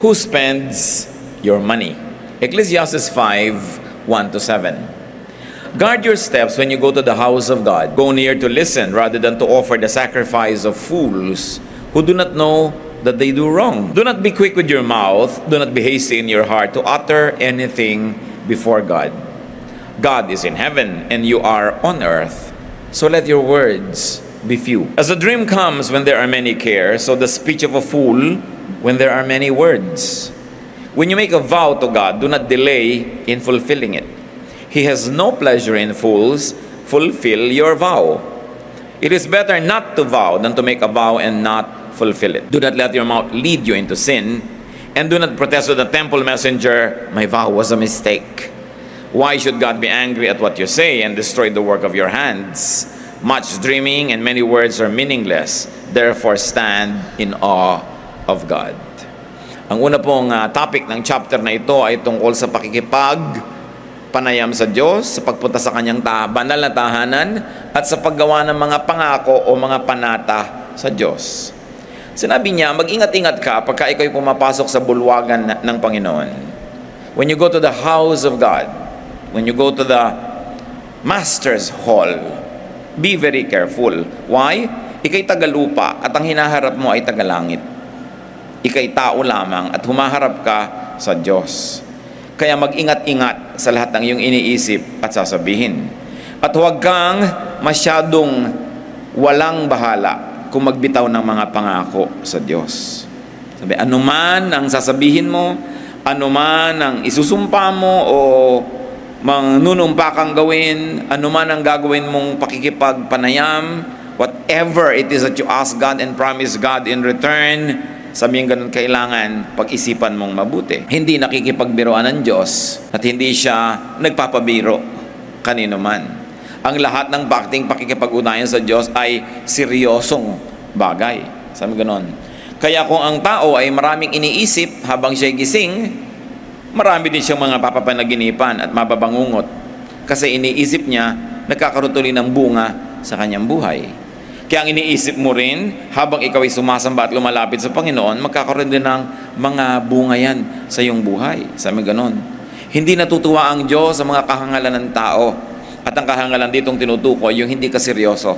Who spends your money? Ecclesiastes 5:1-7. Guard your steps when you go to the house of God. Go near to listen rather than to offer the sacrifice of fools who do not know that they do wrong. Do not be quick with your mouth. Do not be hasty in your heart to utter anything before God. God is in heaven and you are on earth. So let your words be few. As a dream comes when there are many cares, so the speech of a fool when there are many words. When you make a vow to God, do not delay in fulfilling it. He has no pleasure in fools. Fulfill your vow. It is better not to vow than to make a vow and not fulfill it. Do not let your mouth lead you into sin, and do not protest to the temple messenger, my vow was a mistake. Why should God be angry at what you say and destroy the work of your hands? Much dreaming and many words are meaningless. Therefore stand in awe of God. Ang una pong topic ng chapter na ito ay tungkol sa panayam sa Diyos, sa pagpunta sa kanyang banal na tahanan, at sa paggawa ng mga pangako o mga panata sa Diyos. Sinabi niya, mag-ingat-ingat ka pagka ikaw'y pumapasok sa bulwagan ng Panginoon. When you go to the house of God, when you go to the Master's Hall, be very careful. Why? Ika'y tagalupa at ang hinaharap mo ay tagalangit. Ika'y tao lamang at humaharap ka sa Diyos. Kaya mag-ingat-ingat sa lahat ng iyong iniisip at sasabihin. At huwag kang masyadong walang bahala kung magbitaw ng mga pangako sa Diyos. Sabi, anuman ang sasabihin mo, anuman ang isusumpa mo o manunumpa kang gawin, anuman ang gagawin mong pakikipagpanayam, whatever it is that you ask God and promise God in return, sabihin ganun, kailangan pag-isipan mong mabuti. Hindi nakikipagbiroan ng Diyos at hindi siya nagpapabiro kanino man. Ang lahat ng pakikipag-ugnayan sa Diyos ay seryosong bagay. Sabi ganun. Kaya kung ang tao ay maraming iniisip habang siya'y gising, marami din siyang mga papapanaginipan at mababangungot. Kasi iniisip niya, nagkakaroon tuloy ng bunga sa kanyang buhay. Kaya ang iniisip mo rin, habang ikaw ay sumasamba at lumalapit sa Panginoon, magkakaroon din ng mga bunga yan sa iyong buhay. Sabi ganon. Hindi natutuwa ang Diyos sa mga kahangalan ng tao. At ang kahangalan ditong tinutukoy, yung hindi ka seryoso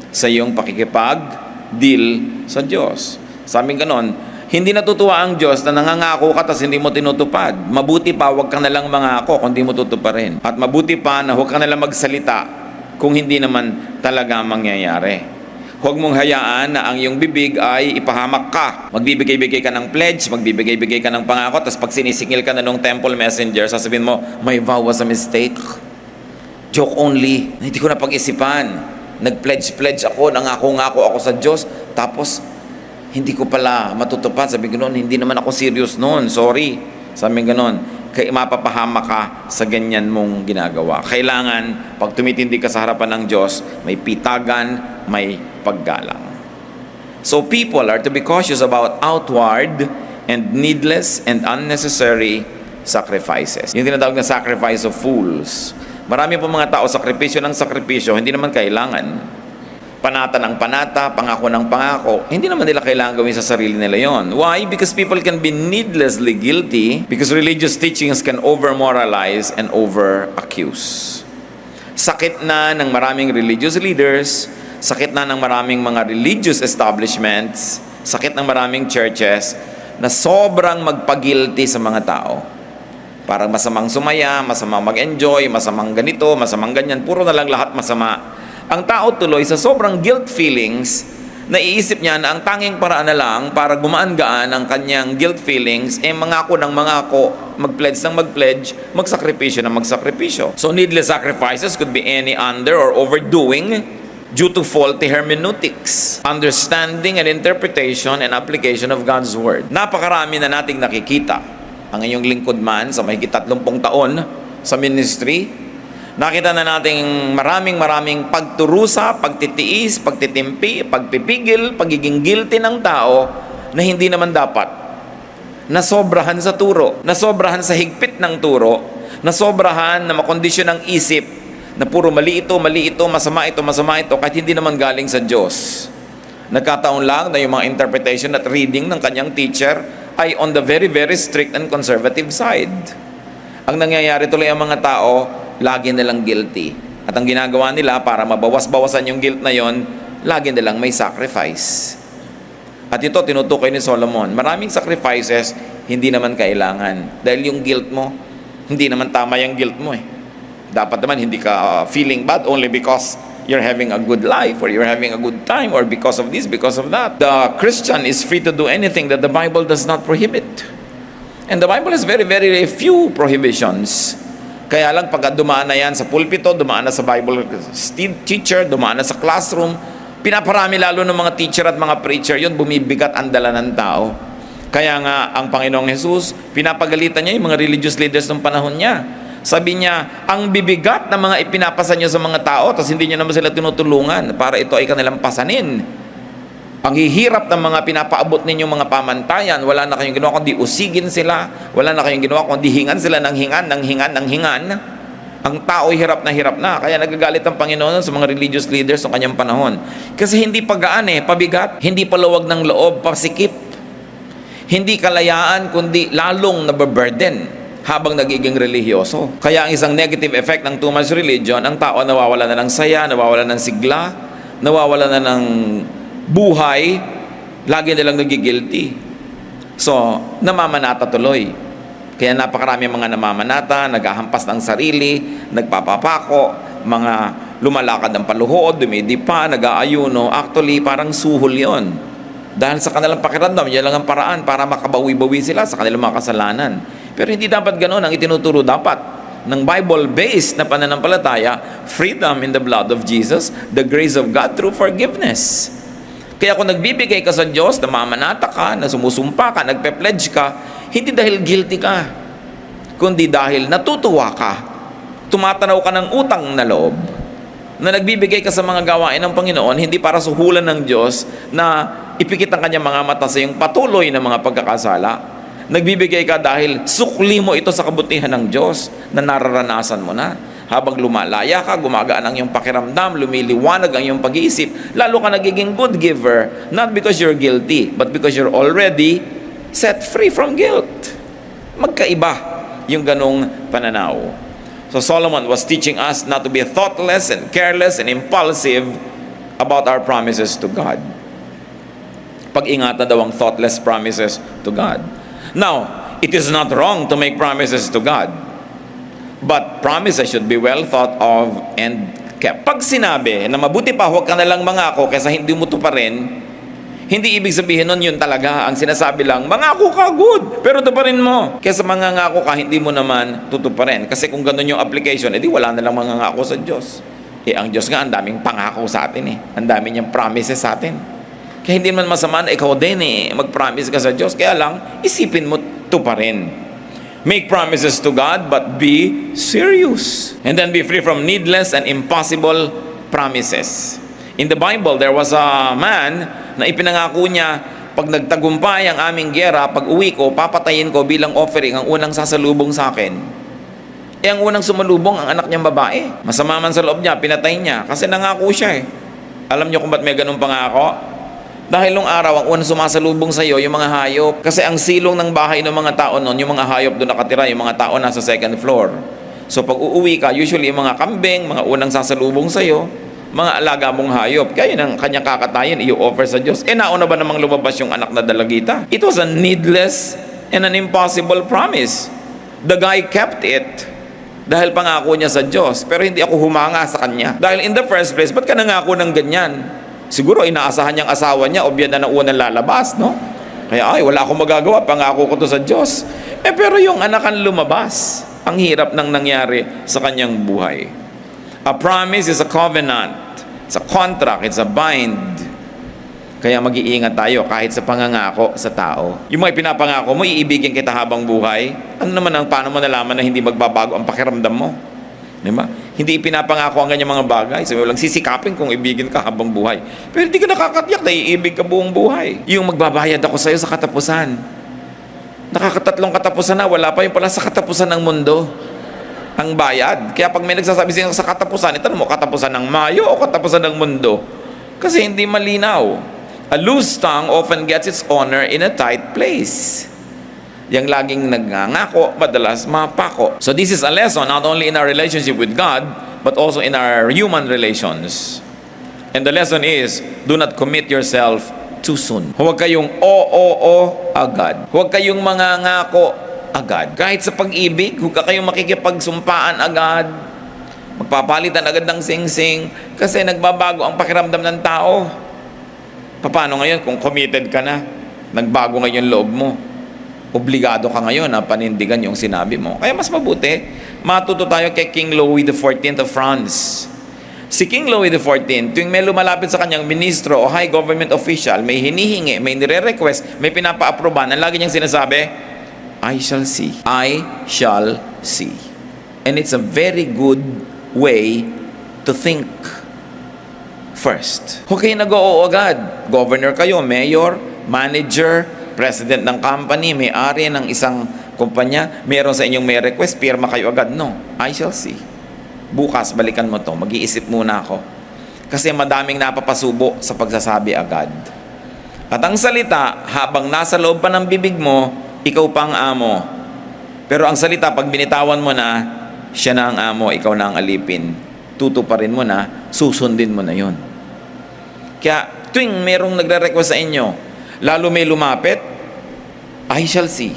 sa iyong pakikipag-deal sa Diyos. Sabi ganon, hindi natutuwa ang Diyos na nangangako ka tapos hindi mo tinutupad. Mabuti pa, huwag kang nalang mangako kung hindi mo tutuparin. At mabuti pa na huwag kang nalang magsalita kung hindi naman talaga mangyayari. Huwag mong hayaan na ang iyong bibig ay ipahamak ka. Magbibigay-bigay ka ng pledge, magbibigay-bigay ka ng pangako, tapos pag sinisingil ka na ng temple messenger, sasabihin mo, my vow was a mistake. Joke only. Hindi ko na pag-isipan. Nag-pledge ako, nangako-ngako ako sa Diyos, tapos hindi ko pala matutupad. Sabi ganoon, hindi naman ako serious noon. Sorry. Sabi ganoon, kaya mapapahama ka sa ganyan mong ginagawa. Kailangan, pag tumitindi ka sa harapan ng Diyos, may pitagan, may paggalang. So people are to be cautious about outward and needless and unnecessary sacrifices. Yung tinatawag na sacrifice of fools. Marami po mga tao, sakripisyo ng sakripisyo, hindi naman kailangan. Panata ng panata, pangako ng pangako, hindi naman nila kailangan gawin sa sarili nila yon. Why? Because people can be needlessly guilty because religious teachings can over-moralize and over-accuse. Sakit na ng maraming religious leaders, sakit na ng maraming mga religious establishments, sakit ng maraming churches na sobrang magpagilty sa mga tao. Parang masamang sumaya, masamang mag-enjoy, masamang ganito, masamang ganyan, puro na lang lahat masama. Ang tao tuloy sa sobrang guilt feelings, naiisip niya na ang tanging paraan na lang para gumaan-gaan ang kanyang guilt feelings mangako ng mangako, mag-pledge ng mag-pledge, magsakripisyo ng magsakripisyo. So needless sacrifices could be any under or overdoing due to faulty hermeneutics, understanding and interpretation and application of God's Word. Napakarami na nating nakikita. Ang inyong lingkod man sa mahigit 30 taon sa ministry, nakita na nating maraming pagturusa, pagtitiis, pagtitimpi, pagpipigil, pagiging guilty ng tao na hindi naman dapat. Nasobrahan sa turo, nasobrahan sa higpit ng turo, nasobrahan na makondisyon ng isip na puro mali ito, masama ito, kahit hindi naman galing sa Diyos. Nagkataon lang na yung mga interpretation at reading ng kanyang teacher ay on the very, very strict and conservative side. Ang nangyayari tuloy ang mga tao, lagi nilang guilty. At ang ginagawa nila para mabawas-bawasan yung guilt na yon, lagi nilang may sacrifice. At ito, tinutukoy ni Solomon, maraming sacrifices, hindi naman kailangan. Dahil yung guilt mo, hindi naman tama yung guilt mo eh. Dapat naman hindi ka feeling bad only because you're having a good life or you're having a good time or because of this, because of that. The Christian is free to do anything that the Bible does not prohibit. And the Bible has very, very few prohibitions. Kaya lang pagka dumaan na yan sa pulpito, dumaan na sa Bible teacher, dumaan na sa classroom, pinaparami lalo ng mga teacher at mga preacher, yun bumibigat ang dala ng tao. Kaya nga ang Panginoong Jesus, pinapagalitan niya yung mga religious leaders ng panahon niya. Sabi niya, ang bibigat ng mga ipinapasa niyo sa mga tao, tapos hindi niyo naman sila tinutulungan para ito ay kanilang pasanin. Ang hihirap ng mga pinapaabot ninyong mga pamantayan, wala na kayong ginawa kundi usigin sila, wala na kayong ginawa kundi hingan sila ng hingan. Ang tao hirap na, kaya nagagalit ang Panginoon sa mga religious leaders ng kanyang panahon. Kasi hindi pagaan pabigat, hindi paluwag ng loob, pasikip. Hindi kalayaan, kundi lalong nababurden habang nagiging religyoso. Kaya ang isang negative effect ng too much religion, ang tao nawawala na ng saya, nawawala ng sigla, nawawala na ng buhay, lagi nilang nagigilty. So, namamanata tuloy. Kaya napakarami mga namamanata, naghahampas ng sarili, nagpapapako, mga lumalakad ng paluhod, dumidipa, nag-aayuno. Actually, parang suhol yon. Dahil sa kanilang pakiramdam, yan lang ang paraan para makabawi-bawi sila sa kanilang mga kasalanan. Pero hindi dapat ganoon ang itinuturo dapat ng Bible-based na pananampalataya, freedom in the blood of Jesus, the grace of God through forgiveness. Kaya kung nagbibigay ka sa Diyos, namamanata ka, na sumusumpa ka, nagpe-pledge ka, hindi dahil guilty ka, kundi dahil natutuwa ka, tumatanaw ka ng utang na loob, na nagbibigay ka sa mga gawain ng Panginoon, hindi para suhulan ng Diyos na ipikit ang kanyang mga mata sa iyong patuloy na mga pagkakasala. Nagbibigay ka dahil sukli mo ito sa kabutihan ng Diyos na nararanasan mo na. Habang lumalaya ka, gumagaan ang iyong pakiramdam, lumiliwanag ang iyong pag-iisip, lalo ka nagiging good giver, not because you're guilty, but because you're already set free from guilt. Magkaiba yung ganong pananaw. So Solomon was teaching us not to be thoughtless and careless and impulsive about our promises to God. Pag-ingatan daw ang thoughtless promises to God. Now, it is not wrong to make promises to God. But promises should be well thought of and kept. Pag sinabi na mabuti pa huwag ka na lang mangako kaysa hindi mo tuparin, hindi ibig sabihin nun yun talaga. Ang sinasabi lang, mangako ka, good, pero tuparin mo. Kaysa mangangako ka, hindi mo naman tutuparin. Kasi kung ganun yung application, edi wala na lang mangangako sa Diyos. Ang Diyos nga, ang daming pangako sa atin Ang dami niyang promises sa atin. Kaya hindi man masama na ikaw din mag-promise ka sa Diyos. Kaya lang, isipin mo tuparin. Make promises to God, but be serious. And then be free from needless and impossible promises. In the Bible, there was a man na ipinangako niya, pag nagtagumpay ang aming giyera, pag uwi ko, papatayin ko bilang offering ang unang sasalubong sa akin. Ang unang sumalubong, ang anak niyang babae. Masama man sa loob niya, pinatay niya. Kasi nangako siya Alam niyo kung ba't may ganun pangako? Dahil nung araw, ang unang sumasalubong sa iyo, yung mga hayop. Kasi ang silong ng bahay ng mga tao noon, yung mga hayop doon nakatira, yung mga tao nasa second floor. So pag uuwi ka, usually yung mga kambing, mga unang sasalubong sa iyo, mga alaga mong hayop. Kaya yun ang kanyang kakatayin, i-offer sa Diyos. Nauna ba namang lumabas yung anak na dalagita? It was a needless and an impossible promise. The guy kept it. Dahil pangako niya sa Diyos. Pero hindi ako humanga sa kanya. Dahil in the first place, ba't ka nangako ng ganyan? Siguro inaasahan niyang asawa niya o biyan na unang lalabas, no? Kaya wala akong magagawa, pangako ko to sa Diyos. Pero yung anak ang lumabas, ang hirap nang nangyari sa kanyang buhay. A promise is a covenant. It's a contract, it's a bind. Kaya mag-iingat tayo kahit sa pangangako sa tao. Yung mga pinapangako mo, iibigin kita habang buhay. Ano naman paano mo nalaman na hindi magbabago ang pakiramdam mo? Diba? Hindi ipinapangako ang ganyan mga bagay. Sabi mo lang, sisikapin kung ibigin ka habang buhay. Pero hindi ka nakakatiyak na iibig ka buong buhay. Yung magbabayad ako sa'yo sa katapusan. Nakakatatlong katapusan na, wala pa yung pala sa katapusan ng mundo. Ang bayad. Kaya pag may nagsasabi sa'yo sa katapusan, itanong mo, katapusan ng Mayo o katapusan ng mundo? Kasi hindi malinaw. A loose tongue often gets its honor in a tight place. Yang laging nagngangako, madalas mapako. So this is a lesson not only in our relationship with God, but also in our human relations. And the lesson is, do not commit yourself too soon. Huwag kayong o agad. Huwag kayong mangangako agad. Kahit sa pag-ibig, huwag kayong makikipagsumpaan agad. Magpapalitan agad ng sing-sing kasi nagbabago ang pakiramdam ng tao. Paano ngayon kung committed ka na? Nagbago ngayon loob mo. Obligado ka ngayon na panindigan yung sinabi mo. Kaya mas mabuti, matuto tayo kay King Louis XIV of France. Si King Louis XIV, tuwing may lumalapit sa kanyang ministro o high government official, may hinihingi, may nire-request, may pinapa-aproban, ang lagi niyang sinasabi, I shall see. I shall see. And it's a very good way to think first. Huwag kayo nag-oo agad. Governor kayo, mayor, manager, president ng company, may-ari ng isang kumpanya, meron sa inyong may request, pirma kayo agad. No, I shall see. Bukas, balikan mo to. Mag-iisip muna ako. Kasi madaming napapasubo sa pagsasabi agad. At ang salita, habang nasa loob pa ng bibig mo, ikaw pang amo. Pero ang salita, pag binitawan mo na, siya na ang amo, ikaw na ang alipin. Tutuparin mo na, susundin mo na yon. Kaya, tuwing merong nagre-request sa inyo, lalo may lumapit, I shall see.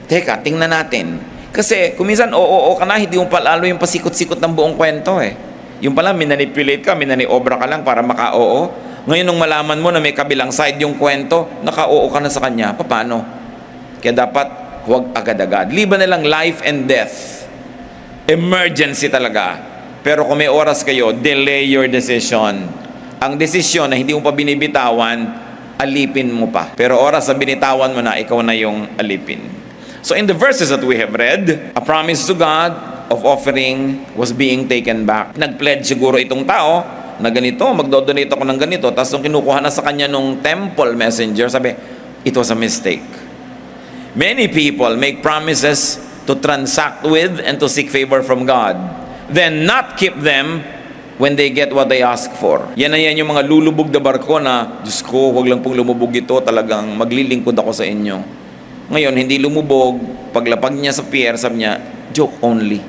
Teka, tingnan natin. Kasi, kuminsan, oo ka na, hindi mo pa lalo yung pasikot-sikot ng buong kwento eh. Yung pala, minanipulate ka, minaniobra ka lang para maka-oo. Ngayon, nung malaman mo na may kabilang side yung kwento, naka-oo ka na sa kanya. Paano? Kaya dapat, huwag agad-agad. Liban na lang life and death. Emergency talaga. Pero kung may oras kayo, delay your decision. Ang desisyon na hindi mo pa binibitawan, alipin mo pa. Pero oras na binitawan mo na, ikaw na yung alipin. So in the verses that we have read, a promise to God of offering was being taken back. Nag-pledge siguro itong tao na ganito, magdodonate ako ng ganito. Tapos nung kinukuha na sa kanya nung temple messenger, sabi, it was a mistake. Many people make promises to transact with and to seek favor from God, then not keep them when they get what they ask for. Yan na yan yung mga lulubog na barko na, Diyos ko, huwag lang pong lumubog ito, talagang maglilingkod ako sa inyo. Ngayon, hindi lumubog, paglapag niya sa pier, sabi niya, joke only.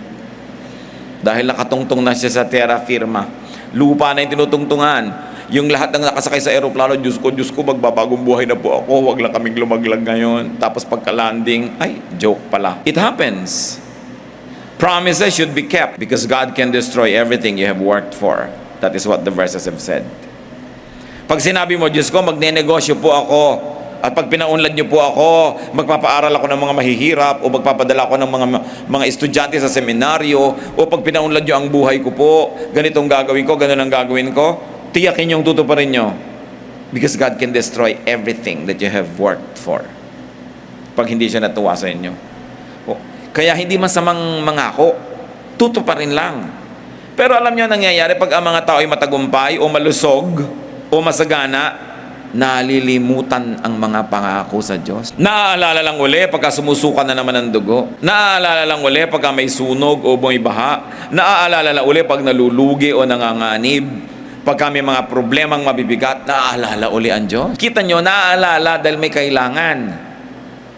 Dahil nakatungtong na siya sa terra firma. Lupa na yung tinutungtungan. Yung lahat ng nakasakay sa aeroplano, Diyos ko, magbabagong buhay na po ako, huwag lang kaming lumaglag ngayon. Tapos pagka-landing, ay, joke pala. It happens. Promises should be kept because God can destroy everything you have worked for. That is what the verses have said. Pag sinabi mo, Diyos ko, magnenegosyo po ako, at pag pinaunlad niyo po ako, magpapaaral ako ng mga mahihirap, o magpapadala ako ng mga estudyante sa seminaryo, o pag pinaunlad niyo ang buhay ko po, ganitong gagawin ko, ganun ang gagawin ko, tiyakin yung tutuparin niyo. Because God can destroy everything that you have worked for. Pag hindi siya natuwa sa inyo. Kaya hindi masamang mangako, tutuparin lang. Pero alam niyo nangyayari pag ang mga tao ay matagumpay o malusog o masagana, nalilimutan ang mga pangako sa Diyos. Naaalala lang uli pagka sumusuka na naman ng dugo. Naaalala lang uli pagka may sunog o may baha. Naaalala lang uli pag nalulugi o nanganganib. Pagka may mga problemang mabibigat, naaalala uli ang Diyos. Kita nyo, naaalala dahil may kailangan.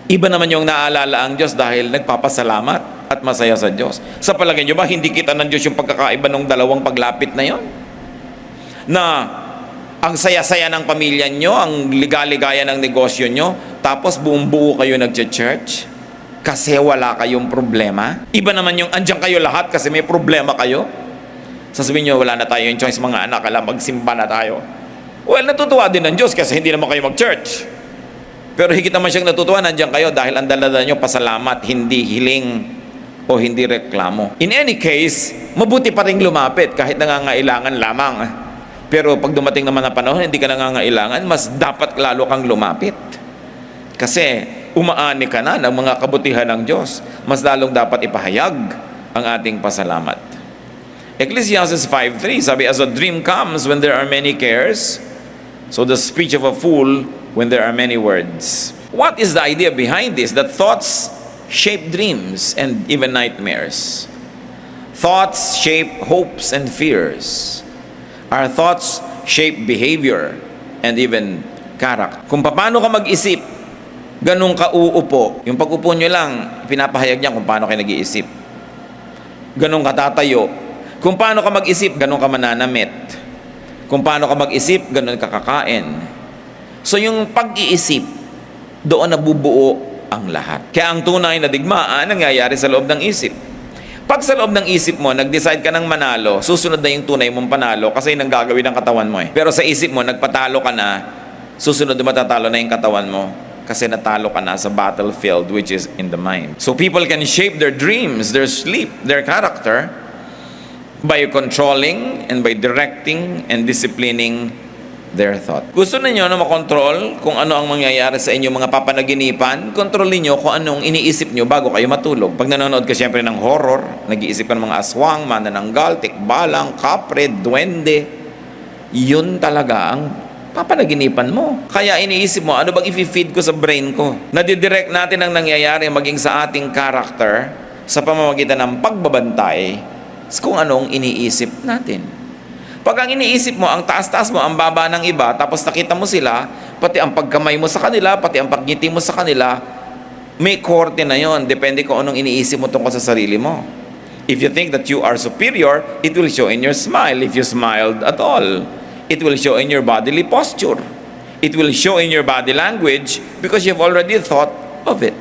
Iba naman yung naaalala ang Diyos dahil nagpapasalamat at masaya sa Diyos. Sa palagay nyo ba, hindi kita ng Diyos yung pagkakaiba ng dalawang paglapit na yon? Na ang saya-saya ng pamilya nyo, ang ligaligaya ng negosyo nyo, tapos buong buo kayo nagche-church kasi wala kayong problema. Iba naman yung andyan kayo lahat kasi may problema kayo. Sasabihin nyo, wala na tayo yung choice mga anak, alam, magsimba na tayo. Well, natutuwa din ng Diyos kasi hindi naman kayo mag-church. Pero higit naman siyang natutuwa, nandiyan kayo dahil ang dala-dala nyo pasalamat, hindi hiling o hindi reklamo. In any case, mabuti pa rin lumapit kahit nangangailangan lamang. Pero pag dumating naman ang panahon, hindi ka nangangailangan, mas dapat lalo kang lumapit. Kasi umaani ka na ng mga kabutihan ng Diyos. Mas lalong dapat ipahayag ang ating pasalamat. Ecclesiastes 5:3 sabi, as a dream comes when there are many cares, so the speech of a fool when there are many words. What is the idea behind this? That thoughts shape dreams and even nightmares. Thoughts shape hopes and fears. Our thoughts shape behavior and even character. Kung paano ka mag-isip, Ganun ka uupo. Yung pag-upo nyo lang, pinapahayag niya kung paano kayo nag-iisip. Ganun ka tatayo. Kung paano ka mag-isip, ganun ka mananamit. Kung paano ka mag-isip, ganun ka kakain. So yung pag-iisip, doon nabubuo ang lahat. Kaya ang tunay na digmaan, nangyayari sa loob ng isip. Pag sa loob ng isip mo, nag-decide ka ng manalo, susunod na yung tunay mong panalo kasi yun ang gagawin ng katawan mo eh. Pero sa isip mo, nagpatalo ka na, susunod na matatalo na yung katawan mo kasi natalo ka na sa battlefield which is in the mind. So people can shape their dreams, their sleep, their character by controlling and by directing and disciplining their thought. Gusto ninyo na makontrol kung ano ang mangyayari sa inyong mga papanaginipan? Kontrolin nyo kung anong iniisip nyo bago kayo matulog. Pag nanonood ka siyempre ng horror, nag-iisip ka ng mga aswang, manananggal, tikbalang, kapre, duwende, yun talaga ang papanaginipan mo. Kaya iniisip mo, ano bang i-feed ko sa brain ko? Nadidirect natin ang nangyayari maging sa ating character sa pamamagitan ng pagbabantay sa kung anong iniisip natin. Pag ang iniisip mo, ang taas-taas mo, ang baba ng iba, tapos nakita mo sila, pati ang pagkamay mo sa kanila, pati ang pagngiti mo sa kanila, may korte na yon. Depende kung anong iniisip mo tungkol sa sarili mo. If you think that you are superior, it will show in your smile. If you smiled at all, it will show in your bodily posture. It will show in your body language because you've already thought of it.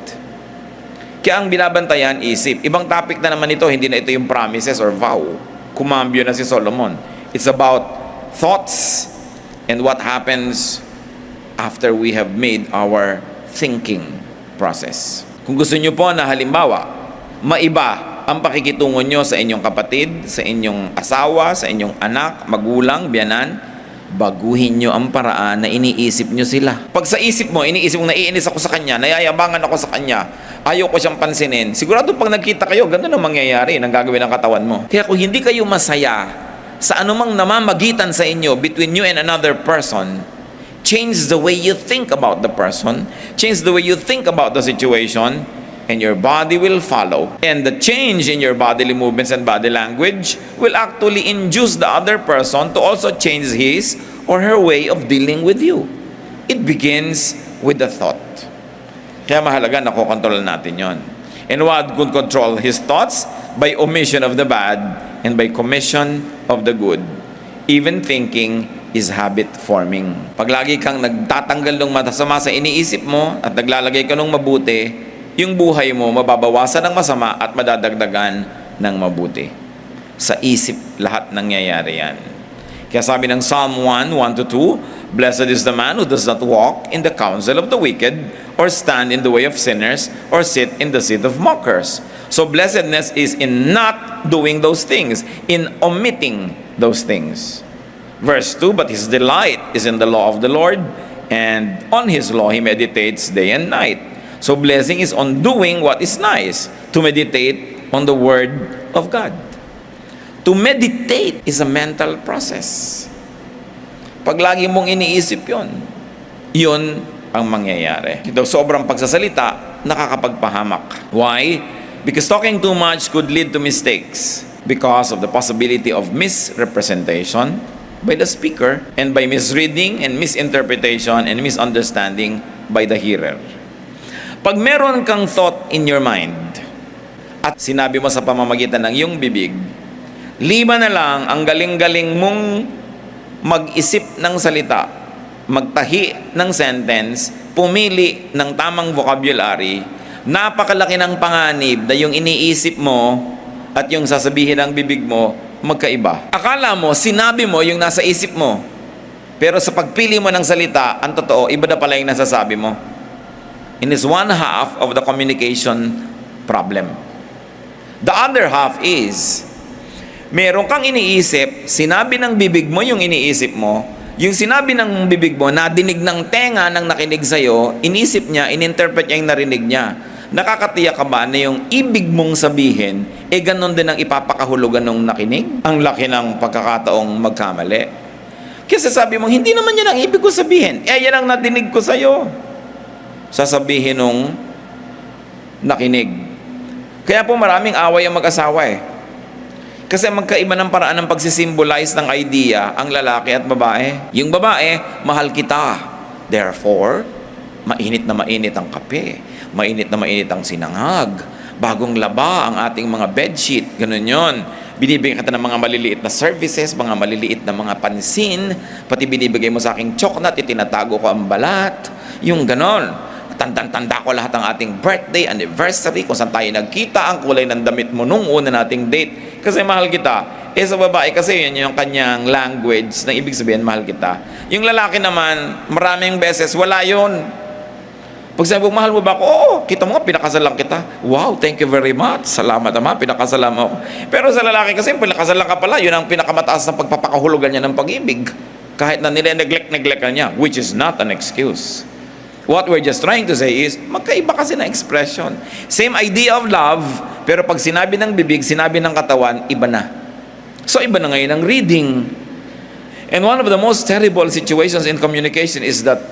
Kaya ang binabantayan, isip. Ibang topic na naman ito, hindi na ito yung promises or vow. Kumambyo na si Solomon. It's about thoughts and what happens after we have made our thinking process. Kung gusto nyo po na halimbawa, maiba ang pakikitungo nyo sa inyong kapatid, sa inyong asawa, sa inyong anak, magulang, biyanan, baguhin nyo ang paraan na iniisip nyo sila. Pag sa isip mo, iniisip mo, naiinis ako sa kanya, nayayabangan ako sa kanya, ayaw ko siyang pansinin, sigurado pag nagkita kayo, ganun ang mangyayari ng gagawin ng katawan mo. Kaya kung hindi kayo masaya sa anumang namamagitan sa inyo between you and another person, change the way you think about the person, change the way you think about the situation, and your body will follow. And the change in your bodily movements and body language will actually induce the other person to also change his or her way of dealing with you. It begins with the thought. Kaya mahalaga na kukontrol natin yon. And what could control his thoughts? By omission of the bad and by commission of the good. Even thinking is habit forming. Pag lagi kang nagtatanggal ng masama sa iniisip mo at naglalagay ka ng mabuti, yung buhay mo mababawasan ng masama at madadagdagan ng mabuti. Sa isip lahat nangyayari yan. Kaya sabi ng Psalm 1:1-2, Blessed is the man who does not walk in the counsel of the wicked, or stand in the way of sinners, or sit in the seat of mockers. So blessedness is in not doing those things, in omitting those things. Verse 2, But his delight is in the law of the Lord, and on his law he meditates day and night. So blessing is on doing what is nice, to meditate on the word of God. To meditate is a mental process. Pag lagi mong iniisip yun ang mangyayari. Ito, sobrang pagsasalita, nakakapagpahamak. Why? Because talking too much could lead to mistakes because of the possibility of misrepresentation by the speaker and by misreading and misinterpretation and misunderstanding by the hearer. Pag meron kang thought in your mind at sinabi mo sa pamamagitan ng iyong bibig, lima na lang ang galing-galing mong mag-isip ng salita, magtahi ng sentence, pumili ng tamang vocabulary, napakalaki ng panganib na yung iniisip mo at yung sasabihin ng bibig mo magkaiba. Akala mo, sinabi mo yung nasa isip mo, pero sa pagpili mo ng salita, ang totoo, iba na pala yung nasasabi mo. And it's one half of the communication problem. The other half is, meron kang iniisip, sinabi ng bibig mo yung iniisip mo, yung sinabi ng bibig mo, nadinig ng tenga ng nakinig sa'yo, inisip niya, ininterpret niya yung narinig niya. Nakakatiyak ka ba na yung ibig mong sabihin, ganon din ang ipapakahulugan ng nakinig? Ang laki ng pagkakataong magkamali. Kasi sabi mo, hindi naman yan ang ibig ko sabihin. Yan ang nadinig ko sa'yo. Sasabihin nung nakinig. Kaya po maraming away ang mag-asawa Kasi magkaiba ng paraan ng pagsisimbolize ng idea ang lalaki at babae. Yung babae, mahal kita. Therefore, Mainit na mainit ang kape, mainit na mainit ang sinangag, bagong laba ang ating mga bedsheet, ganun yon. Binibigyan kita ng mga maliliit na services, mga maliliit na mga pansin, pati binibigay mo sa aking chocolate, itinatago ko ang balat, yung ganon. Tanda ko lahat ng ating birthday, anniversary, kung saan tayo nagkita, ang kulay ng damit mo nung una nating date. Kasi mahal kita. Sa babae kasi yun yung kanyang language na ibig sabihin mahal kita. Yung lalaki naman, maraming beses, wala yun. Pag sabi mo, mahal mo ba ako? Oo, kita mo nga, pinakasalan kita. Wow, thank you very much. Salamat naman, pinakasalan mo ako. Pero sa lalaki kasi, pinakasalan ka pala, yun ang pinakamataas na pagpapakahulugan niya ng pag-ibig. Kahit na neglect ka niya, which is not an excuse. What we're just trying to say is, magkaiba kasi na expression. Same idea of love, pero pag sinabi ng bibig, sinabi ng katawan, iba na. So iba na ngayon ang reading. And one of the most terrible situations in communication is that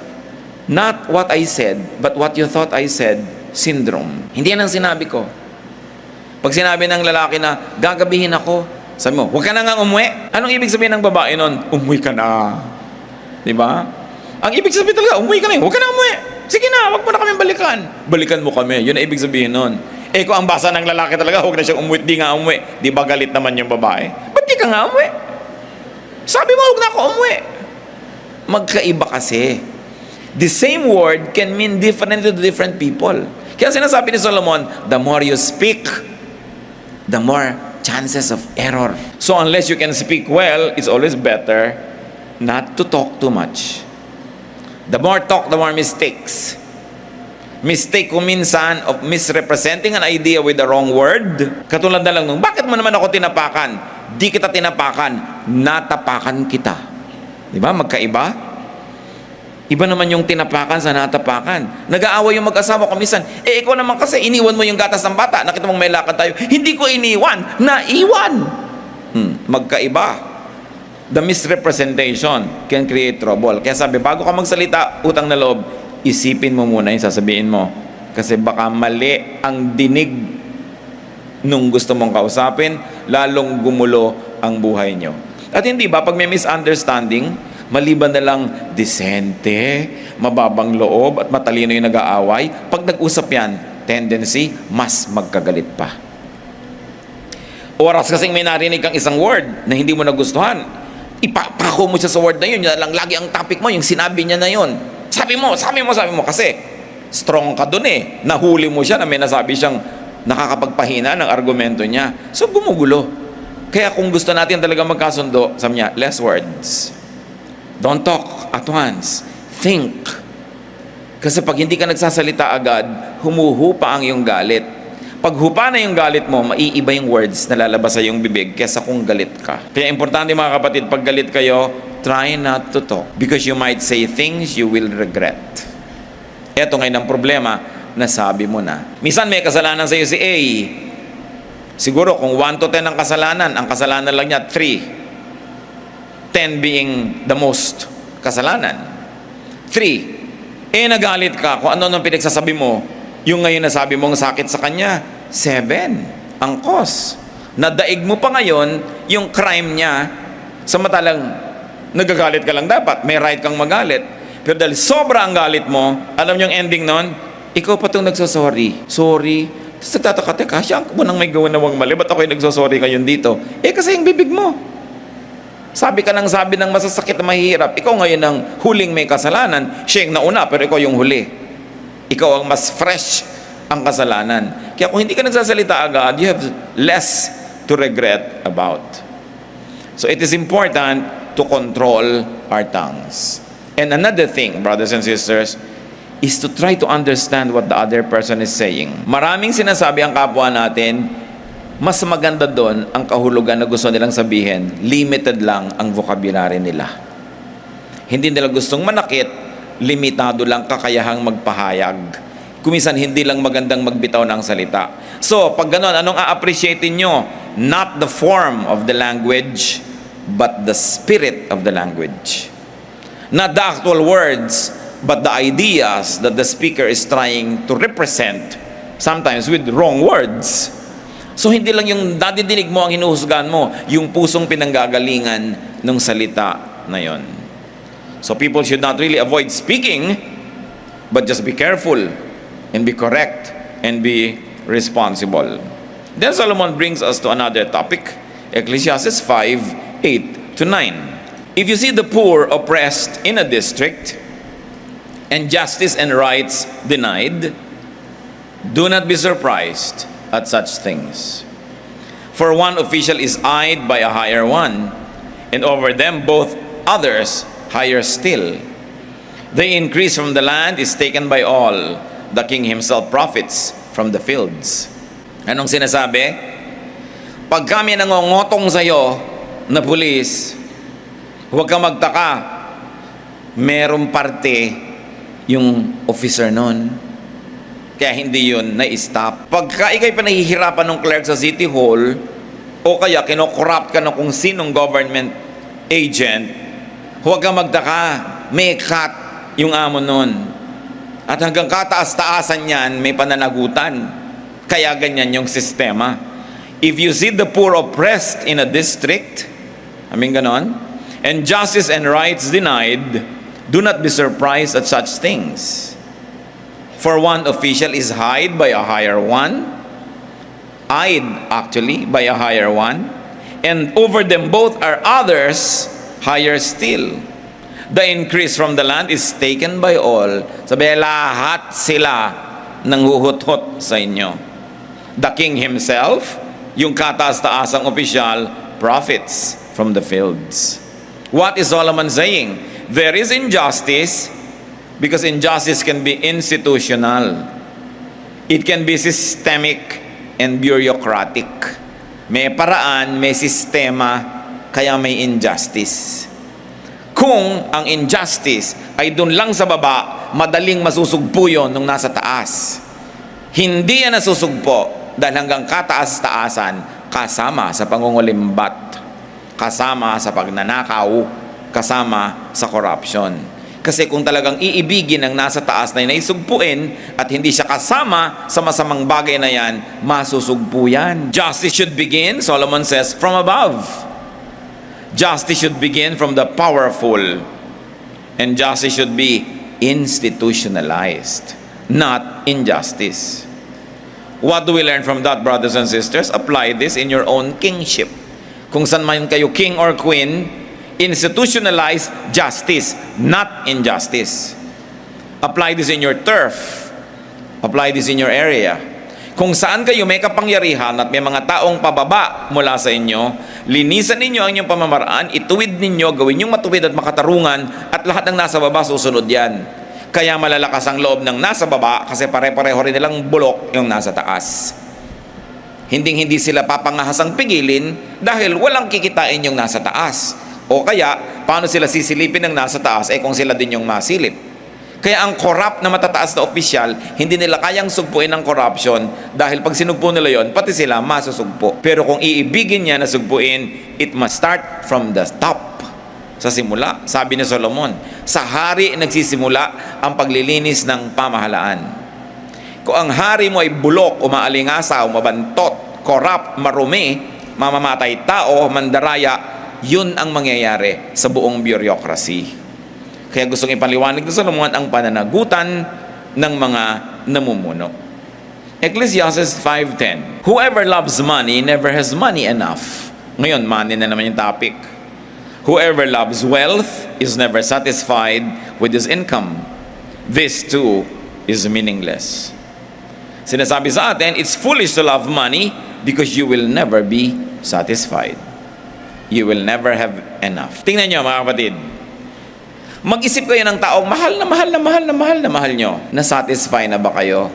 not what I said, but what you thought I said syndrome. Hindi yan ang sinabi ko. Pag sinabi ng lalaki na, gagabihin ako, sabi mo, huwag ka na nga umuwi. Anong ibig sabihin ng babae nun? Umuwi ka na. Diba? Ang ibig sabihin talaga, umuwi ka na. Huwag ka na umuwi. Sige na, huwag mo na kami balikan. Balikan mo kami. Yun ang ibig sabihin nun. Kung ang basa ng lalaki talaga, huwag na siyang umuwi, di nga umuwi. Di ba galit naman yung babae? Ba't di ka nga umuwi? Sabi mo, huwag na ako umuwi. Magkaiba kasi. The same word can mean differently to different people. Kaya sinasabi ni Solomon, the more you speak, the more chances of error. So unless you can speak well, it's always better not to talk too much. The more talk, the more mistakes. Mistake ko minsan of misrepresenting an idea with the wrong word. Katulad na lang nung, bakit mo naman ako tinapakan? Di kita tinapakan, natapakan kita. Di ba? Magkaiba? Iba naman yung tinapakan sa natapakan. Nag-aaway yung mag-asawa ko minsan. Ikaw naman kasi, iniwan mo yung gatas ng bata. Nakita mong may lakad tayo. Hindi ko iniwan, naiwan. Magkaiba. The misrepresentation can create trouble. Kaya sabi, bago ka magsalita, utang na loob, isipin mo muna yung sasabihin mo. Kasi baka mali ang dinig nung gusto mong kausapin, lalong gumulo ang buhay nyo. At hindi ba, pag may misunderstanding, maliban na lang disente, mababang loob at matalino yung nag-aaway, pag nag-usap yan, tendency, mas magkagalit pa. Oras kasing may narinig kang isang word na hindi mo nagustuhan, ipapako mo siya sa word na yun, yan lang lagi ang topic mo, yung sinabi niya na yun. Sabi mo, kasi strong ka dun eh. Nahuli mo siya na may nasabi siyang nakakapagpahina ng argumento niya. So gumugulo. Kaya kung gusto natin talaga magkasundo, sabi niya, less words. Don't talk at once. Think. Kasi pag hindi ka nagsasalita agad, humuhupa ang iyong galit. Pag hupa na yung galit mo, maiiba yung words na lalabas sa iyong bibig kesa kung galit ka. Kaya importante mga kapatid, pag galit kayo, try not to talk. Because you might say things you will regret. Eto ngayon ang problema, nasabi mo na. Minsan may kasalanan sa iyo si A. Siguro kung 1 to 10 ang kasalanan lang niya 3. 10 being the most kasalanan. 3. Nagalit ka kung ano nang pinagsasabi mo, yung ngayon nasabi mong sakit sa kanya, 7. Ang cause. Nadaig mo pa ngayon yung crime niya, samantalang nagagalit ka lang dapat, may right kang magalit. Pero dahil sobra ang galit mo, alam niyo yung ending nun, ikaw pa itong nagsasorry. Sorry. Tapos nagtataka, teka, siya ang munang may gawa nawang mali, ba't ako'y nagsasorry ngayon dito? Kasi yung bibig mo. Sabi ka ng sabi ng masasakit na mahirap, ikaw ngayon ang huling may kasalanan, siya yung nauna, pero ikaw yung huli. Ikaw ang mas fresh ang kasalanan. Kaya kung hindi ka nagsasalita agad, you have less to regret about. So it is important to control our tongues. And another thing, brothers and sisters, is to try to understand what the other person is saying. Maraming sinasabi ang kapwa natin, mas maganda doon ang kahulugan na gusto nilang sabihin, limited lang ang vocabulary nila. Hindi nila gustong manakit, limitado lang kakayahang magpahayag. Kuminsan hindi lang magandang magbitaw ng salita. So, pag gano'n, anong a-appreciatein nyo? Not the form of the language, but the spirit of the language. Not the actual words, but the ideas that the speaker is trying to represent, sometimes with wrong words. So hindi lang yung dadidinig mo ang hinuhusgahan mo, yung pusong pinanggagalingan ng salita na yon. So people should not really avoid speaking, But just be careful and be correct and be responsible. Then Solomon brings us to another topic, Ecclesiastes 5:8 to 9. If you see the poor oppressed in a district and justice and rights denied, do not be surprised at such things. For one official is eyed by a higher one, and over them both others higher still. The increase from the land is taken by all. The king himself profits from the fields. Anong sinasabi? Pag kami nangongotong sa'yo na pulis, huwag kang magtaka, merong parte yung officer nun. Kaya hindi yun na-stop. Pagka ikay pa nahihirapan ng clerk sa City Hall, o kaya kinokorrupt ka ng kung sinong government agent, huwag kang magtaka, may cut yung amo nun. At hanggang kataas-taasan yan, may pananagutan. Kaya ganyan yung sistema. If you see the poor oppressed in a district, ganon, and justice and rights denied, do not be surprised at such things. For one official is eyed by a higher one, and over them both are others higher still. The increase from the land is taken by all. Sabi, lahat sila nanghuhut-hut sa inyo. The king himself, yung kataas-taasang opisyal, profits from the fields. What is Solomon saying? There is injustice because injustice can be institutional. It can be systemic and bureaucratic. May paraan, may sistema, kaya may injustice. Kung ang injustice ay doon lang sa baba, madaling masusugpo yun nung nasa taas. Hindi yan nasusugpo dahil hanggang kataas-taasan, kasama sa pangungulimbat, kasama sa pagnanakaw, kasama sa corruption. Kasi kung talagang iibigin ng nasa taas na naisugpuin at hindi siya kasama sa masamang bagay na yan, masusugpo yan. Justice should begin, Solomon says, from above. Justice should begin from the powerful, and justice should be institutionalized, not injustice. What do we learn from that, brothers and sisters? Apply this in your own kingship. Kung saan man kayo king or queen, institutionalize justice, not injustice. Apply this in your turf. Apply this in your area. Kung saan kayo may kapangyarihan at may mga taong pababa mula sa inyo, linisan ninyo ang inyong pamamaraan, ituwid ninyo, gawin yung matuwid at makatarungan, at lahat ng nasa baba susunod yan. Kaya malalakas ang loob ng nasa baba kasi pare-pareho rin nilang bulok yung nasa taas. Hindi sila papangahasang pigilin dahil walang kikitain yung nasa taas. O kaya, paano sila sisilipin ng nasa taas kung sila din yung masilip? Kaya ang corrupt na matataas na opisyal, hindi nila kayang sugpuin ng corruption dahil pag sinugpo nila yon, pati sila masusugpo. Pero kung iibigin niya na sugpuin, it must start from the top. Sa simula, sabi ni Solomon, sa hari nagsisimula ang paglilinis ng pamahalaan. Kung ang hari mo ay bulok, umaalingasaw, mabantot, corrupt, marumi, mamamatay tao, mandaraya, yun ang mangyayari sa buong bureaucracy. Kaya gustong ipaliwanag ni Solomon ang pananagutan ng mga namumuno. Ecclesiastes 5:10. Whoever loves money never has money enough. Ngayon, money na naman yung topic. Whoever loves wealth is never satisfied with his income. This too is meaningless. Sinasabi sa atin, it's foolish to love money because you will never be satisfied. You will never have enough. Tingnan nyo mga kapatid. Mag-isip kayo ng taong mahal na mahal nyo. Na-satisfy na ba kayo?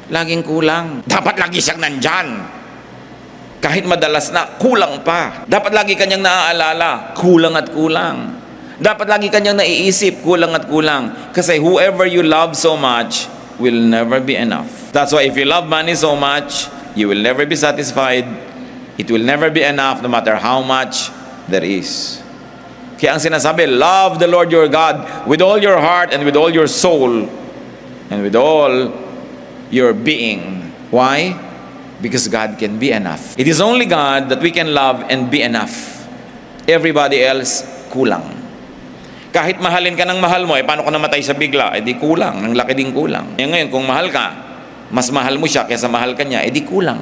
Laging kulang. Dapat lagi siyang nandyan. Kahit madalas na, kulang pa. Dapat lagi kanyang naaalala, kulang at kulang. Dapat lagi kanyang naiisip, kulang at kulang. Kasi whoever you love so much will never be enough. That's why if you love money so much, you will never be satisfied. It will never be enough no matter how much there is. Kaya ang sinasabi, love the Lord your God with all your heart and with all your soul and with all your being. Why? Because God can be enough. It is only God that we can love and be enough. Everybody else, kulang. Kahit mahalin ka ng mahal mo, paano ka namatay sa bigla? Di kulang, ang laki din kulang. Ngayon, kung mahal ka, mas mahal mo siya kaysa mahal ka niya, di kulang.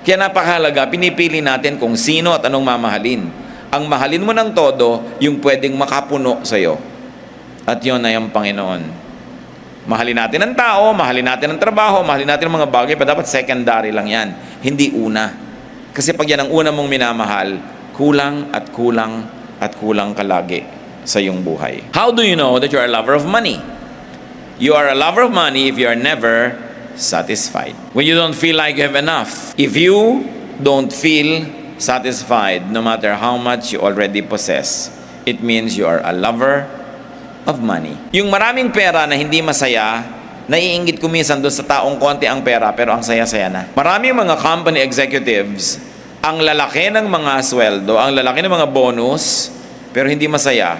Kaya napakahalaga, pinipili natin kung sino at anong mamahalin. Ang mahalin mo ng todo, yung pwedeng makapuno sa'yo. At yun ay ang Panginoon. Mahalin natin ang tao, mahalin natin ang trabaho, mahalin natin ang mga bagay, pero dapat secondary lang yan. Hindi una. Kasi pag yan ang una mong minamahal, kulang at kulang at kulang ka lagi sa iyong buhay. How do you know that you are a lover of money? You are a lover of money if you are never satisfied. When you don't feel like you have enough. If you don't feel satisfied, no matter how much you already possess, it means you are a lover of money. Yung maraming pera na hindi masaya, naiinggit ko minsan doon sa taong konti ang pera pero ang saya-saya na. Maraming mga company executives, ang lalaki ng mga sweldo, ang lalaki ng mga bonus, pero hindi masaya.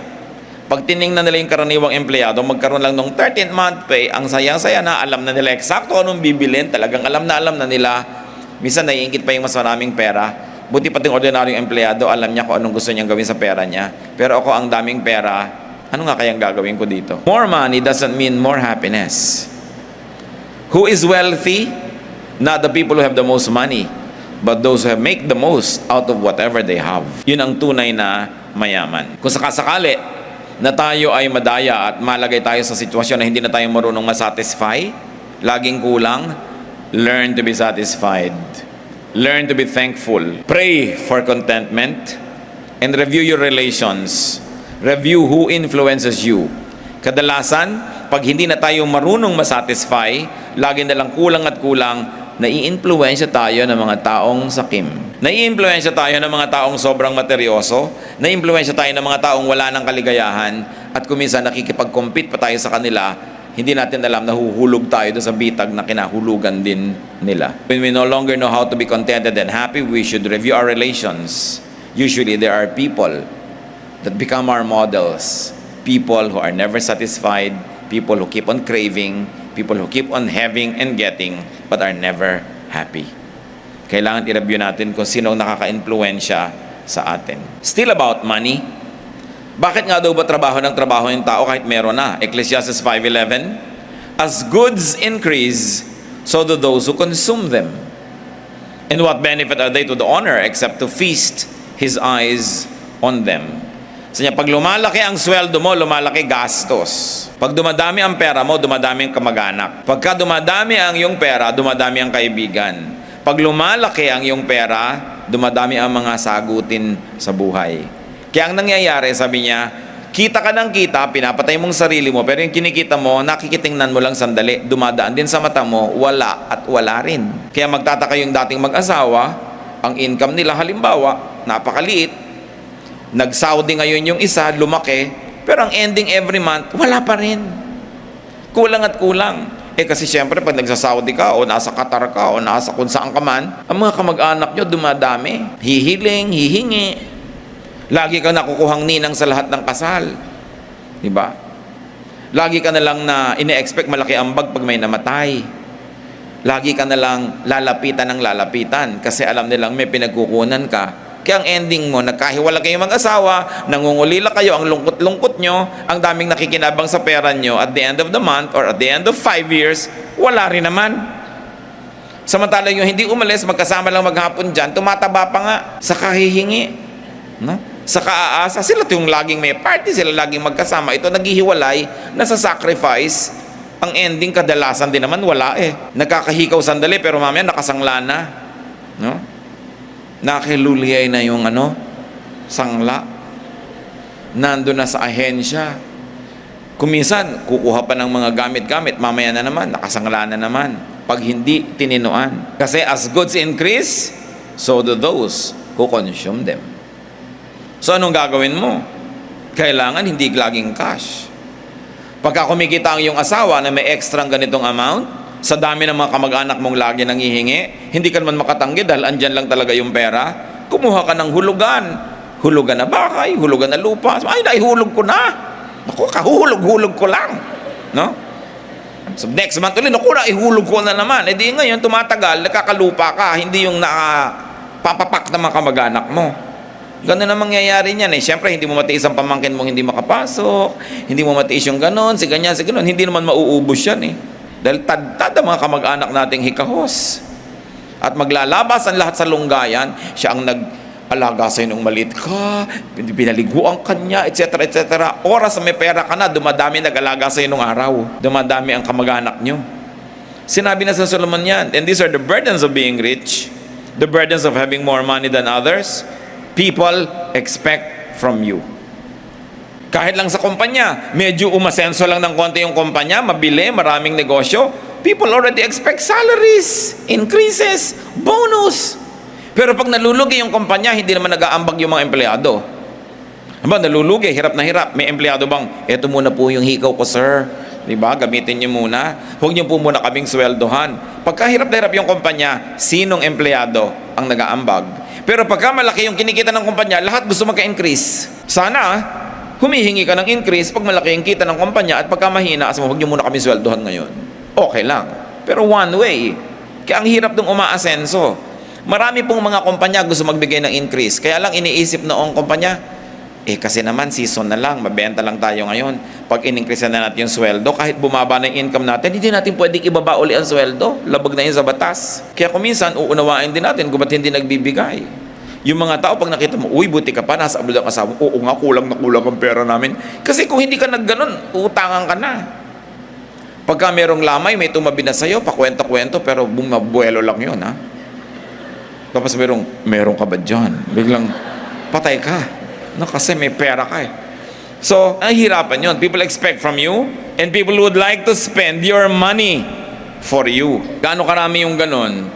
Pag tiningnan nila yung karaniwang empleyado, magkaroon lang ng 13th month pay, ang sayang-saya na, alam na nila eksakto anong bibilin, talagang alam na nila. Minsan naiingit pa yung mas maraming pera. Buti pati yung ordinaryong empleyado, alam niya kung anong gusto niyang gawin sa pera niya. Pero ako ang daming pera, ano nga kayang gagawin ko dito? More money doesn't mean more happiness. Who is wealthy? Not the people who have the most money, but those who make the most out of whatever they have. Yun ang tunay na mayaman. Kung sakasakali na tayo ay madaya at malagay tayo sa sitwasyon na hindi na tayo marunong masatisfy, laging kulang, learn to be satisfied. Learn to be thankful. Pray for contentment and review your relations. Review who influences you. Kadalasan, pag hindi na tayo marunong masatisfy, lagi na lang kulang at kulang, nai-influensya tayo ng mga taong sakim. Nai-influensya tayo ng mga taong sobrang materyoso. Nai-influensya tayo ng mga taong wala ng kaligayahan. At kuminsan nakikipag-compete pa tayo sa kanila, hindi natin alam na huhulog tayo doon sa bitag na kinahulugan din nila. When we no longer know how to be contented and happy, we should review our relations. Usually, there are people that become our models. People who are never satisfied, people who keep on craving, people who keep on having and getting, but are never happy. Kailangan i-review natin kung sino nakaka-influensya sa atin. Still about money. Bakit nga daw ba trabaho ng tao kahit meron na? Ecclesiastes 5:11, as goods increase, so do those who consume them. And what benefit are they to the owner except to feast his eyes on them? So pag lumalaki ang sweldo mo, lumalaki gastos. Pag dumadami ang pera mo, dumadami ang kamag-anak. Pagka dumadami ang iyong pera, dumadami ang kaibigan. Pag lumalaki ang iyong pera, dumadami ang mga sagutin sa buhay. Kaya ang nangyayari, sabi niya, kita ka ng kita, pinapatay mong sarili mo, pero yung kinikita mo, nakikitingnan mo lang sandali, dumadaan din sa mata mo, wala at wala rin. Kaya magtataka yung dating mag-asawa, ang income nila halimbawa, napakaliit, nag-Saudi ngayon yung isa, lumaki, pero ang ending every month, wala pa rin. Kulang at kulang. Kasi siyempre, pag nagsa-Saudi ka, o nasa Qatar ka, o nasa kung saan ka man, ang mga kamag-anak nyo dumadami. Hihiling, hihingi. Lagi ka nakukuhang ninang sa lahat ng kasal. Diba? Lagi ka na lang na ine-expect malaki ang bag pag may namatay. Lagi ka na lang lalapitan ng lalapitan kasi alam nilang may pinagkukunan ka. Kaya ang ending mo, nagkahiwala kayong mag-asawa, nangungulila kayo, ang lungkot-lungkot nyo, ang daming nakikinabang sa pera nyo, at the end of the month or at the end of 5 years, wala rin naman. Samantalang yung hindi umalis, magkasama lang maghapon dyan, tumataba pa nga sa kahihingi. No? Sa kaaasa, sila yung laging may party, sila laging magkasama. Ito naghihiwalay, nasa sacrifice. Ang ending kadalasan din naman, wala eh. Nagkakahikaw sandali, pero mamaya nakasangla na. No? Nakiluliyay na yung sangla. Nandun na sa ahensya. Kuminsan, kukuha pa ng mga gamit-gamit, mamaya na naman, nakasangla na naman. Pag hindi tininuan. Kasi as goods increase, so do those who consume them. So anong gagawin mo? Kailangan hindi laging cash. Pagka kumikita ang iyong asawa na may extra ganitong amount, sa dami ng mga kamag-anak mong lagi nanghihingi, hindi ka naman makatanggi dahil andyan lang talaga yung pera, kumuha ka ng hulugan. Hulugan na bahay, hulugan na lupa. Ay, naihulog ko na. Naku, kahuhulog-hulog ko lang. No? So next month ulit, naku, naihulog ko na naman. E di ngayon, tumatagal, nakakalupa ka, hindi yung nakapapapak na mga kamag-anak mo. Ganun ang mangyayari niyan eh. Siyempre, hindi mo matiis ang pamangkin mong hindi makapasok, hindi mo matiis yung ganon, si ganyan, hindi naman mauubos yan eh. Dahil tad ang mga kamag-anak nating hikahos. At maglalabas ang lahat sa lunggayan, siya ang nag-alaga sa'yo nung maliit ka, pinaliguan ka niya, etc. etc. Oras na may pera ka na, dumadami nag-alaga sa'yo nung araw. Dumadami ang kamag-anak nyo. Sinabi na sa Solomon yan, and these are the burdens of being rich, the burdens of having more money than others. People expect from you. Kahit lang sa kumpanya, medyo umasenso lang ng konti yung kumpanya, mabili, maraming negosyo, people already expect salaries, increases, bonus. Pero pag nalulugi yung kumpanya, hindi naman nag-aambag yung mga empleyado. Nalulugi, hirap na hirap. May empleyado bang, eto muna po yung hikaw ko, sir. Diba? Gamitin niyo muna. Huwag niyo po muna kaming sweldohan. Pagka hirap na hirap yung kumpanya, sinong empleyado ang nag-aambag? Pero pagka malaki yung kinikita ng kumpanya, lahat gusto magka-increase. Sana, humihingi ka ng increase pag malaki yung kita ng kumpanya at pagka mahina, huwag niyo muna kami sweldohan ngayon. Okay lang. Pero one way. Kaya ang hirap nung umaasenso. Marami pong mga kumpanya gusto magbigay ng increase. Kaya lang iniisip noong kumpanya, kasi naman season na lang, mabenta lang tayo ngayon. Pag in-increase na natin yung sweldo, kahit bumaba na yung income natin, hindi natin pwedeng ibaba uli ang sweldo. Labag na yun sa batas. Kaya kung minsan, uunawain din natin kung ba't hindi nagbibigay. Yung mga tao, pag nakita mo, uy, buti ka pa, nasa abroad ang asawa, oo nga, kulang na kulang ang pera namin. Kasi kung hindi ka nagganon, utangan ka na. Pagka merong lamay, may tumabi na sa'yo, pakwento-kwento, pero bumabuelo lang yun, ha? Tapos merong ka ba dyan? Biglang, patay ka. No, kasi may pera ka eh. So, nahihirapan yun. People expect from you, and people would like to spend your money for you. Gaano karami yung ganon?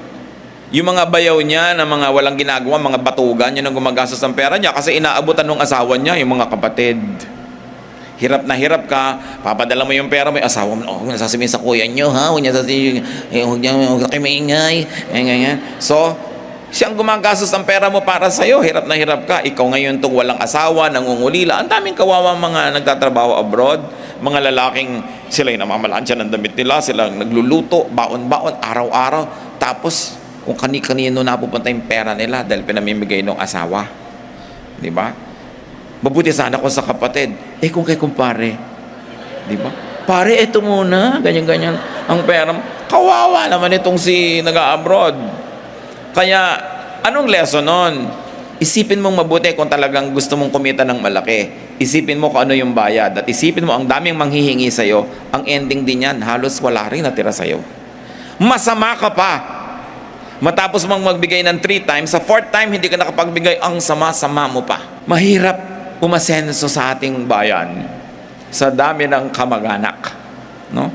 Yung mga bayaw niya na mga walang ginagawa, mga batugan, yun ang gumagastos ng pera niya kasi inaabutan ng asawa niya, yung mga kapatid. Hirap na hirap ka, papadala mo yung pera mo, yung asawa mo, huwag nasasabihin sa kuya niyo, ha? Huwag niya sasabihin, huwag kayo maingay. So, siyang gumagastos ng pera mo para sa'yo, hirap na hirap ka. Ikaw ngayon itong walang asawa, nangungulila. Ang daming kawawa mga nagtatrabaho abroad, mga lalaking sila yung namamalansya ng damit nila, sila nagluluto, baon-baon, araw-araw. Tapos, kung kani-kanino napupunta yung pera nila dahil pinamimigay ng asawa. Di ba? Mabuti sana ko sa kapatid. Kung kay kumpare. Di ba? Pare, ito muna. Ganyan-ganyan. Ang pera. Kawawa naman itong si nag-abroad. Kaya, anong lesson nun? Isipin mong mabuti kung talagang gusto mong kumita ng malaki. Isipin mo kung ano yung bayad. At isipin mo ang daming manghihingi sa'yo. Ang ending din yan, halos wala rin natira sa'yo. Masama ka pa. Matapos mong magbigay ng 3 times, sa 4th time, hindi ka nakapagbigay, ang sama-sama mo pa. Mahirap umasenso sa ating bayan sa dami ng kamag-anak. No?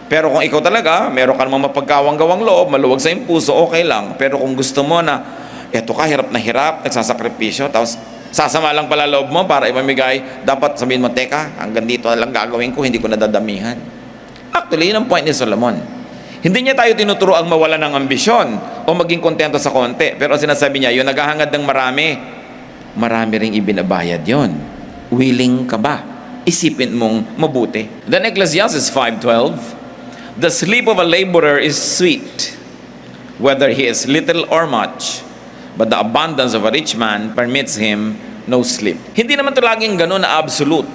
Pero kung ikaw talaga, meron ka namang mapagkawang-gawang loob, maluwag sa iyong puso, okay lang. Pero kung gusto mo na, eto ka, hirap na hirap, nagsasakripisyo, tapos sasama lang pala loob mo para ipamigay, dapat sabihin mo, teka, hanggang dito na lang gagawin ko, hindi ko nadadamihan. Actually, yun ang point ni Solomon. Hindi niya tayo tinuturo ang mawala ng ambisyon o maging kontento sa konti. Pero ang sinasabi niya, yung naghahangad ng marami ring ibinabayad yon. Willing ka ba? Isipin mong mabuti. Then Ecclesiastes 5:12, the sleep of a laborer is sweet, whether he is little or much, but the abundance of a rich man permits him no sleep. Hindi naman ito laging ganun na absolute.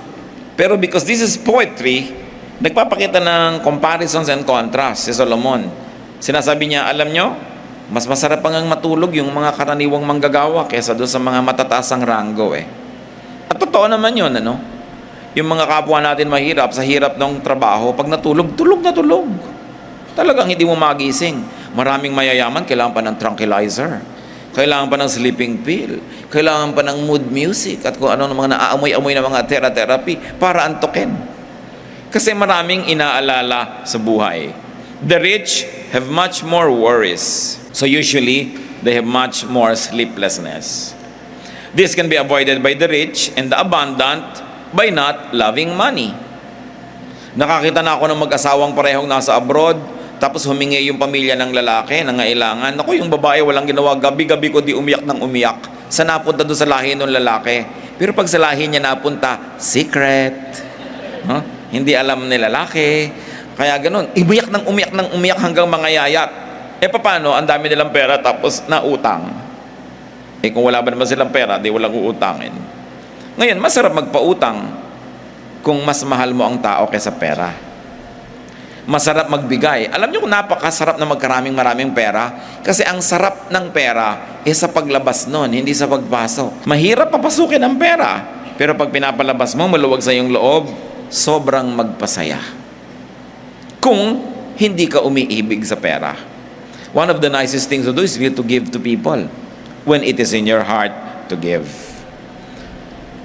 Pero because this is poetry, nagpapakita ng comparisons and contrast si Solomon. Sinasabi niya, alam nyo, mas masarap pang matulog yung mga karaniwang manggagawa kaysa doon sa mga matataasang ranggo eh. At totoo naman yun, ano? Yung mga kapwa natin mahirap, sa hirap ng trabaho, pag natulog, tulog na tulog. Talagang hindi mo magising. Maraming mayayaman, kailangan pa ng tranquilizer. Kailangan pa ng sleeping pill. Kailangan pa ng mood music at kung ano ng mga naaamoy-amoy na mga therapy para antukin. Kasi maraming inaalala sa buhay. The rich have much more worries. So usually, they have much more sleeplessness. This can be avoided by the rich and the abundant by not loving money. Nakakita na ako ng mag-asawang parehong nasa abroad, tapos humingi yung pamilya ng lalaki na ngailangan. Naku, yung babae walang ginawa, gabi-gabi ko di umiyak ng umiyak. Sa napunta doon sa lahi ng lalaki. Pero pag sa lahi niya napunta, secret. Hindi alam ni lalaki. Kaya ganun, umiyak ng umiyak hanggang mga yayat. Paano? Ang dami nilang pera tapos nautang. Eh kung wala ba naman silang pera, di walang uutangin. Ngayon, masarap magpautang kung mas mahal mo ang tao kaysa pera. Masarap magbigay. Alam niyo kung napakasarap na maraming pera? Kasi ang sarap ng pera sa paglabas nun, hindi sa pagpasok. Mahirap papasukin ang pera. Pero pag pinapalabas mo, maluwag sa iyong loob, sobrang magpasaya. Kung hindi ka umiibig sa pera. One of the nicest things to do is to give to people when it is in your heart to give.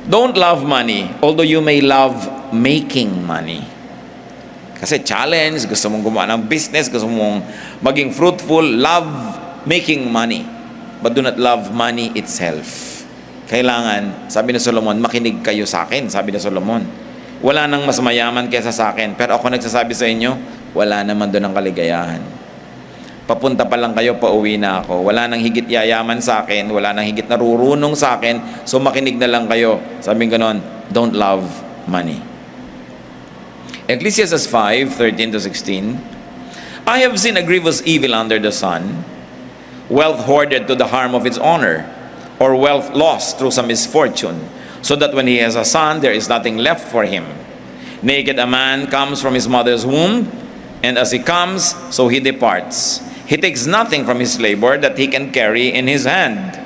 Don't love money, although you may love making money. Kasi challenge, gusto mong gumawa ng business, gusto mong maging fruitful, love making money. But do not love money itself. Kailangan, sabi ni Solomon, makinig kayo sa akin, sabi ni Solomon. Wala nang mas mayaman kaysa sa akin, pero ako nagsasabi sa inyo, wala naman doon ang kaligayahan. Papunta pa lang kayo, pauwi na ako. Wala nang higit yayaman sa akin, wala nang higit narurunong sa akin, so makinig na lang kayo. Sabi ganon, don't love money. Ecclesiastes 5:13-16, I have seen a grievous evil under the sun, wealth hoarded to the harm of its owner, or wealth lost through some misfortune, so that when he has a son, there is nothing left for him. Naked a man comes from his mother's womb, and as he comes, so he departs. He takes nothing from his labor that he can carry in his hand.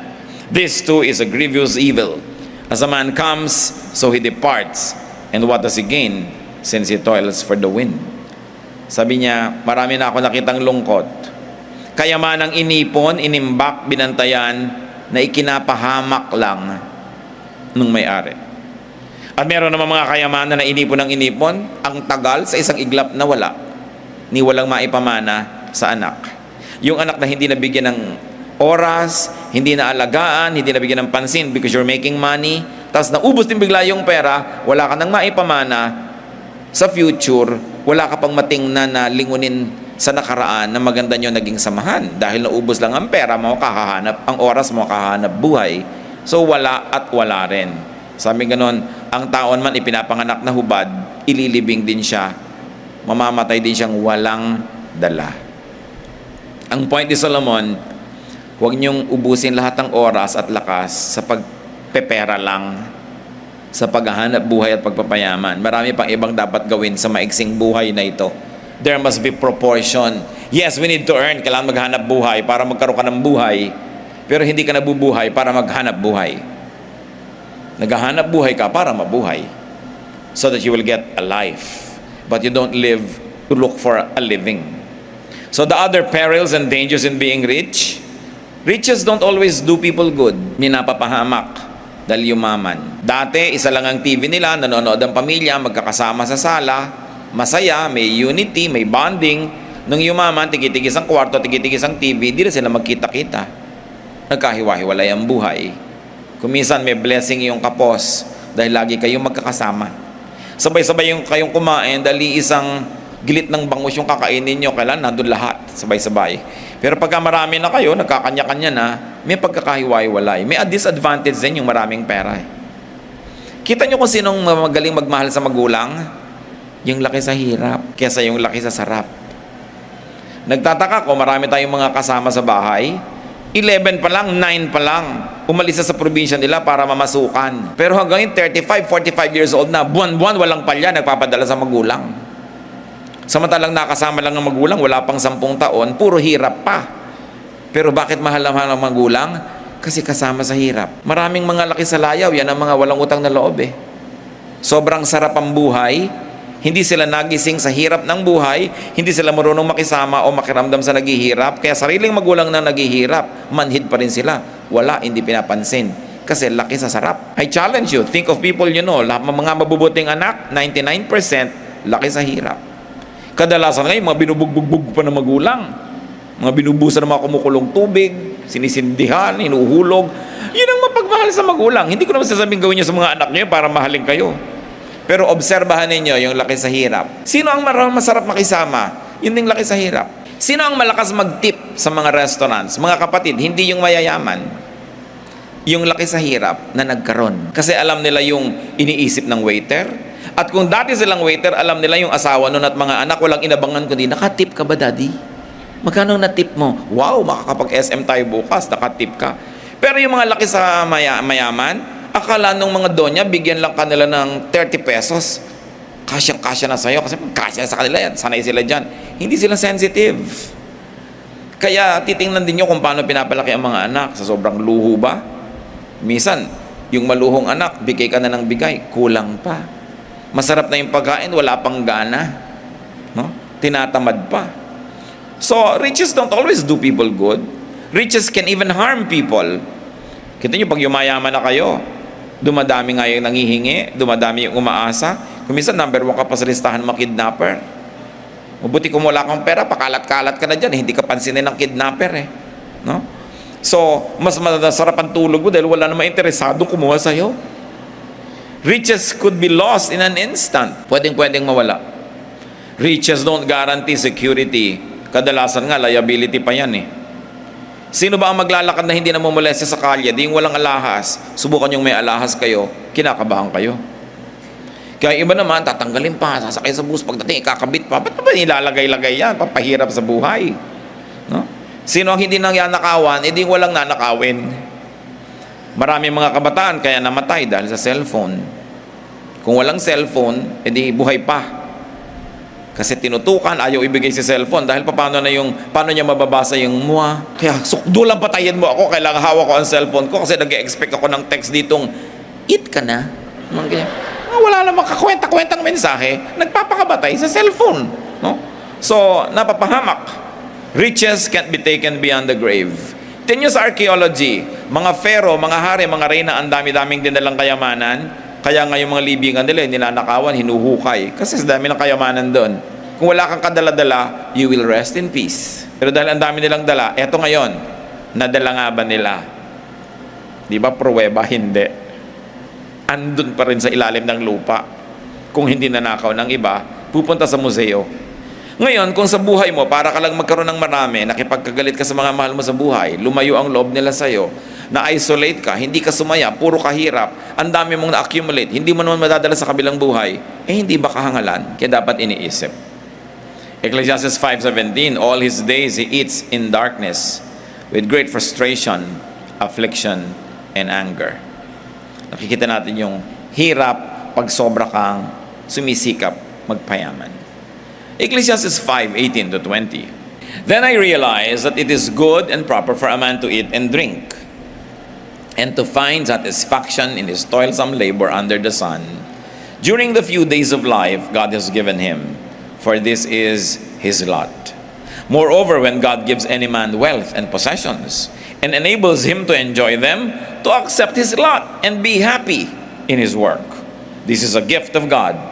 This too is a grievous evil. As a man comes, so he departs. And what does he gain, since he toils for the wind? Sabi niya, marami na ako nakitang lungkot. Kayamanang inipon, inimbak, binantayan, na ikinapahamak lang nung may-ari. At meron naman mga kayamanan na inipon ng inipon, ang tagal sa isang iglap na wala, ni walang maipamana sa anak. Yung anak na hindi nabigyan ng oras, hindi na alagaan, hindi nabigyan ng pansin because you're making money, tapos naubos din bigla yung pera, wala ka nang maipamana sa future, wala ka pang matingnan na lingunin sa nakaraan na maganda nyo naging samahan. Dahil naubos lang ang pera mo, kakahanap, ang oras mo, kakahanap buhay. So wala at wala rin. Sabi ganon, ang taon man ipinapanganak na hubad, ililibing din siya, mamamatay din siyang walang dala. Ang point ni Solomon, huwag niyong ubusin lahat ng oras at lakas sa pagpepera lang, sa paghahanap buhay at pagpapayaman. Marami pang ibang dapat gawin sa maiksing buhay na ito. There must be proportion. Yes, we need to earn. Kailangan maghanap buhay para magkaroon ka ng buhay, pero hindi ka nabubuhay para maghanap buhay. Naghahanap buhay ka para mabuhay, so that you will get a life, but you don't live to look for a living. So the other perils and dangers in being rich, riches don't always do people good. Minapapahamak dahil yumaman. Dati, isa lang ang TV nila, nanonood ang pamilya, magkakasama sa sala, masaya, may unity, may bonding. Nung yumaman, tigitigis ang kwarto, tigitigis ang TV, di na sila magkita-kita. Nagkahiwa-hiwalay ang buhay. Kuminsan may blessing yung kapos dahil lagi kayong magkakasama. Sabay-sabay yung kayong kumain dahil isang gilit ng bangus yung kakainin nyo, kailan nandun lahat, sabay-sabay. Pero pagka marami na kayo, nagkakanya-kanya na, may pagkakahiwa-hiwalay. May disadvantage din yung maraming pera. Kita nyo kung sinong magaling magmahal sa magulang? Yung laki sa hirap, kesa yung laki sa sarap. Nagtataka ko, marami tayong mga kasama sa bahay, 11 pa lang, 9 pa lang, umalis sa probinsya nila para mamasukan. Pero hanggang 35, 45 years old na, buwan-buwan, walang palya, nagpapadala sa magulang. Samantalang nakasama lang ng magulang, wala pang 10 taon, puro hirap pa. Pero bakit mahal ng magulang? Kasi kasama sa hirap. Maraming mga laki sa layaw, yan ang mga walang utang na loob eh. Sobrang sarap ang buhay, hindi sila nagising sa hirap ng buhay, hindi sila marunong makisama o makiramdam sa naghihirap, kaya sariling magulang na naghihirap, manhid pa rin sila. Wala, hindi pinapansin. Kasi laki sa sarap. I challenge you, think of people you know, mga mabubuting anak, 99% laki sa hirap. Kadalasan ngayon, mga binubugbog pa ng magulang. Mga binubusan ng mga kumukulong tubig, sinisindihan, hinuhulog. Yun ang mapagmahal sa magulang. Hindi ko naman sasabing gawin nyo sa mga anak nyo para mahalin kayo. Pero obserbahan ninyo yung laki sa hirap. Sino ang masarap makisama? Yun yung laki sa hirap. Sino ang malakas mag-tip sa mga restaurants? Mga kapatid, hindi yung mayayaman. Yung laki sa hirap na nagkaroon. Kasi alam nila yung iniisip ng waiter. At kung dati silang waiter, alam nila yung asawa nun at mga anak, walang inabangan kundi, nakatip ka ba, daddy? Magkano na tip mo? Wow, makakapag-SM tayo bukas, nakatip ka. Pero yung mga laki sa mayaman, akala nung mga donya, bigyan lang kanila ng 30 pesos. Kasyang-kasya na sa'yo kasi kasya sa kanila yan. Sanay sila dyan. Hindi sila sensitive. Kaya titingnan din nyo kung paano pinapalaki ang mga anak. Sa sobrang luho ba? Minsan, yung maluhong anak, bigay ka na ng bigay, kulang pa. Masarap na yung pagkain, wala pang gana. No? Tinatamad pa. So, riches don't always do people good. Riches can even harm people. Kita nyo, pag yumayaman na kayo, dumadami nga yung nangihingi, dumadami yung umaasa. Kung minsan, number 1 ka pa sa listahan ng mga kidnapper. Mabuti kung wala kang pera, pakalat-kalat ka na dyan, hindi ka pansinin ng kidnapper eh. No? So, mas masarap ang tulog mo dahil wala namang interesado kumuha sa'yo. Riches could be lost in an instant. Pwedeng mawala. Riches don't guarantee security. Kadalasan nga, liability pa yan eh. Sino ba ang maglalakad na hindi namumulese sa kalye, di yung walang alahas? Subukan yung may alahas kayo, kinakabahan kayo. Kaya iba naman, tatanggalin pa, sasakay sa bus, pagdating ikakabit pa. Ba't ba nilalagay-lagay yan? Papahirap sa buhay. No? Sino ang hindi nangyanakawan, edi walang nanakawin. Maraming mga kabataan kaya namatay dahil sa cellphone. Kung walang cellphone, edi buhay pa. Kasi tinutukan, ayaw ibigay si cellphone dahil paano niya mababasa yung mua. Kaya sukdulang patayin mo ako, kailangan hawak ko ang cellphone ko kasi nag-expect ako ng text ditong, eat ka na. Wala namang kakwenta-kwentang mensahe, nagpapakabatay sa cellphone. No? So, napapahamak. Riches can't be taken beyond the grave. Tingnan sa archaeology, mga pharaoh, mga hari, mga reyna, ang dami-daming dinalang kayamanan. Kaya nga yung mga libingan nila, nilanakawan, hinuhukay. Kasi sa dami ng kayamanan doon. Kung wala kang kadala-dala, you will rest in peace. Pero dahil ang dami nilang dala, eto ngayon, nadala nga ba nila? Di ba pruweba? Hindi. Andun pa rin sa ilalim ng lupa. Kung hindi nanakaw ng iba, pupunta sa museo. Ngayon, kung sa buhay mo, para ka lang magkaroon ng marami, nakipagkagalit ka sa mga mahal mo sa buhay, lumayo ang loob nila sa'yo, na-isolate ka, hindi ka sumaya, puro kahirap, ang dami mong na-accumulate, hindi mo naman madadala sa kabilang buhay, hindi ba kahangalan? Kaya dapat iniisip. Ecclesiastes 5:17, all his days he eats in darkness, with great frustration, affliction, and anger. Nakikita natin yung hirap pag sobra kang sumisikap magpayaman. Ecclesiastes 5:18-20. Then I realized that it is good and proper for a man to eat and drink, and to find satisfaction in his toilsome labor under the sun, during the few days of life God has given him, for this is his lot. Moreover, when God gives any man wealth and possessions, and enables him to enjoy them, to accept his lot and be happy in his work. This is a gift of God.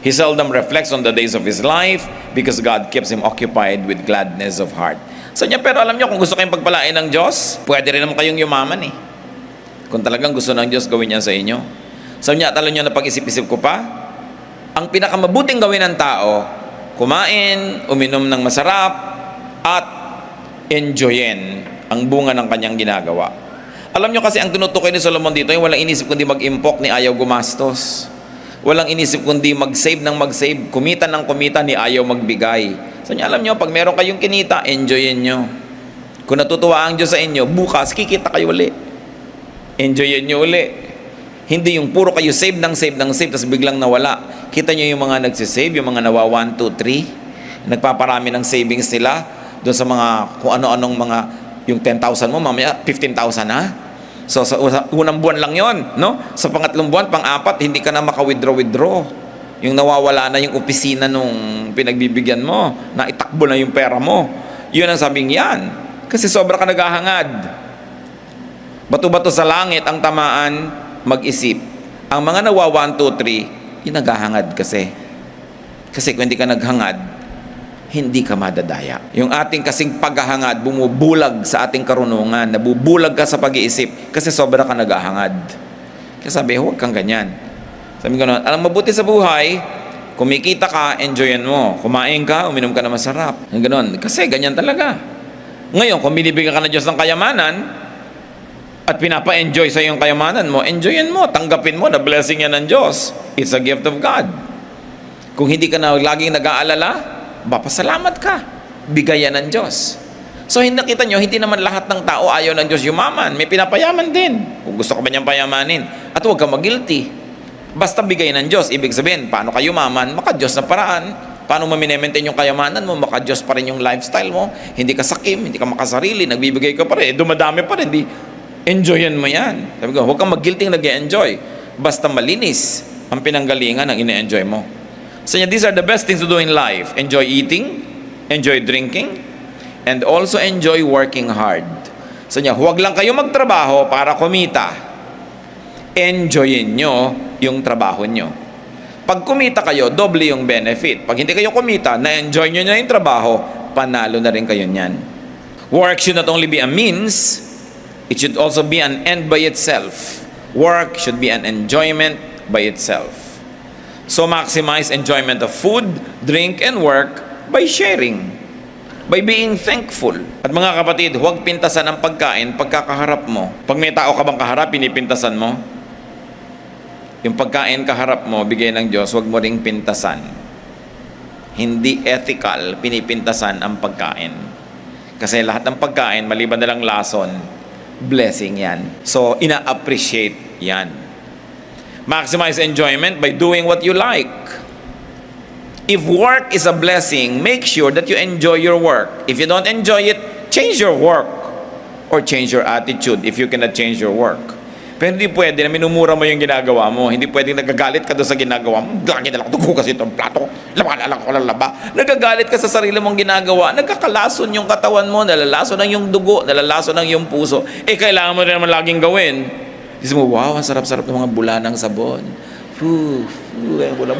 He seldom reflects on the days of his life because God keeps him occupied with gladness of heart. So niya, pero alam niyo, kung gusto kayong pagpalain ng Diyos, pwede rin naman kayong yumaman eh. Kung talagang gusto ng Diyos gawin niya sa inyo. So niya, alam niyo na pag-isip-isip ko pa, ang pinakamabuting gawin ng tao, kumain, uminom ng masarap, at enjoyin ang bunga ng kanyang ginagawa. Alam nyo kasi ang tinutukoy ni Solomon dito, yung walang inisip kundi mag-impok ni ayaw gumastos. Walang inisip kundi mag-save ng mag-save, kumita ng kumita ni ayaw magbigay. So niya, alam nyo, pag meron kayong kinita, enjoyin nyo. Kung natutuwa ang Diyos sa inyo, bukas kikita kayo uli. Enjoyin nyo uli. Hindi yung puro kayo save ng save ng save, tapos biglang nawala. Kita nyo yung mga nagsisave, yung mga nawa 1, 2, 3, nagpaparami ng savings nila, doon sa mga kung ano-anong mga, yung 10,000 mo, mamaya 15,000 na. So sa unang buwan lang yon, no? Sa pangatlong buwan, pang-apat, hindi ka na maka-withdraw. Yung nawawala na yung opisina nung pinagbibigyan mo, na itakbo na yung pera mo. Yun ang sabing yan. Kasi sobra ka naghahangad. Bato-bato sa langit ang tamaan, mag-isip. Ang mga nawa 1, 2, 3, yung naghahangad kasi. Kasi kung hindi ka naghangad, hindi ka madadaya. Yung ating kasing paghahangad, bumubulag sa ating karunungan, nabubulag ka sa pag-iisip kasi sobra ka naghahangad. Kaya sabi, huwag kang ganyan. Sabi ko, alam, mabuti sa buhay, kumikita ka, enjoyin mo. Kumain ka, uminom ka na masarap. Ganon. Kasi ganyan talaga. Ngayon, kung binibigyan ka ng Diyos ng kayamanan, at pinapa-enjoy sa iyong kayamanan mo, enjoyin mo, tanggapin mo na blessing yan ng Diyos. It's a gift of God. Kung hindi ka na laging nag-aalala, pasalamat ka. Bigayan ng Diyos. So nakita nyo, hindi naman lahat ng tao ayaw ng Diyos yumaman. May pinapayaman din. Kung gusto ka ba niyang payamanin. At huwag ka mag-guilty. Basta bigay ng Diyos. Ibig sabihin, paano ka yumaman? Maka-Diyos na paraan. Paano maminemaintain yung kayamanan mo? Maka-Diyos pa rin yung lifestyle mo. Hindi ka sakim, hindi ka makasarili, nagbibigay ka pa rin. Dumadami pa rin. Di, enjoyan mo yan. Sabi ko, huwag kang mag-guilty nag-enjoy. Basta malinis ang pinanggalingan ng ine-enjoy mo. So these are the best things to do in life. Enjoy eating, enjoy drinking, and also enjoy working hard. So huwag lang kayo magtrabaho para kumita. Enjoyin nyo yung trabaho nyo. Pag kumita kayo, doble yung benefit. Pag hindi kayo kumita, na-enjoy nyo na yung trabaho, panalo na rin kayo niyan. Work should not only be a means, it should also be an end by itself. Work should be an enjoyment by itself. So maximize enjoyment of food, drink, and work by sharing. By being thankful. At mga kapatid, huwag pintasan ang pagkain pagkakaharap mo. Pag may tao ka bang kaharap, pinipintasan mo? Yung pagkain kaharap mo, bigay ng Diyos, huwag mo ring pintasan. Hindi ethical, pinipintasan ang pagkain. Kasi lahat ng pagkain, maliban na lang lason, blessing yan. So, ina-appreciate yan. Maximize enjoyment by doing what you like. If work is a blessing, make sure that you enjoy your work. If you don't enjoy it, change your work. Or change your attitude if you cannot change your work. Pero hindi pwede na minumura mo yung ginagawa mo. Hindi pwede nagagalit ka doon sa ginagawa mo. Lagi na lang tugo kasi itong plato. Laba. Nagagalit ka sa sarili mong ginagawa. Nagkakalason yung katawan mo. Nalalason ang yung dugo. Nalalason ang yung puso. Kailangan mo rin naman laging gawin. Isip mo, wow, ang sarap-sarap ng mga bula ng sabon.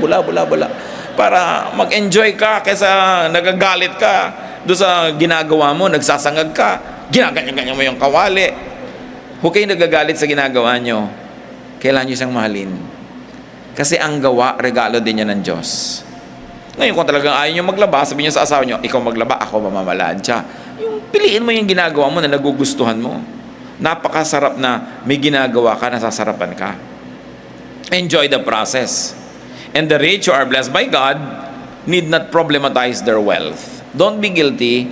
Bula. Para mag-enjoy ka kaysa nagagalit ka doon sa ginagawa mo, nagsasangag ka, ginaganyan mo yung kawali. Huwag kayong nagagalit sa ginagawa nyo. Kailangan nyo siyang mahalin. Kasi ang gawa, regalo din yan ng Diyos. Ngayon, kung talagang ayaw nyo maglaba, sabihin nyo sa asawa nyo, ikaw maglaba, ako mamamalansya. Yung piliin mo yung ginagawa mo na nagugustuhan mo. Napakasarap na may ginagawa ka, nasasarapan ka. Enjoy the process. And the rich who are blessed by God need not problematize their wealth. Don't be guilty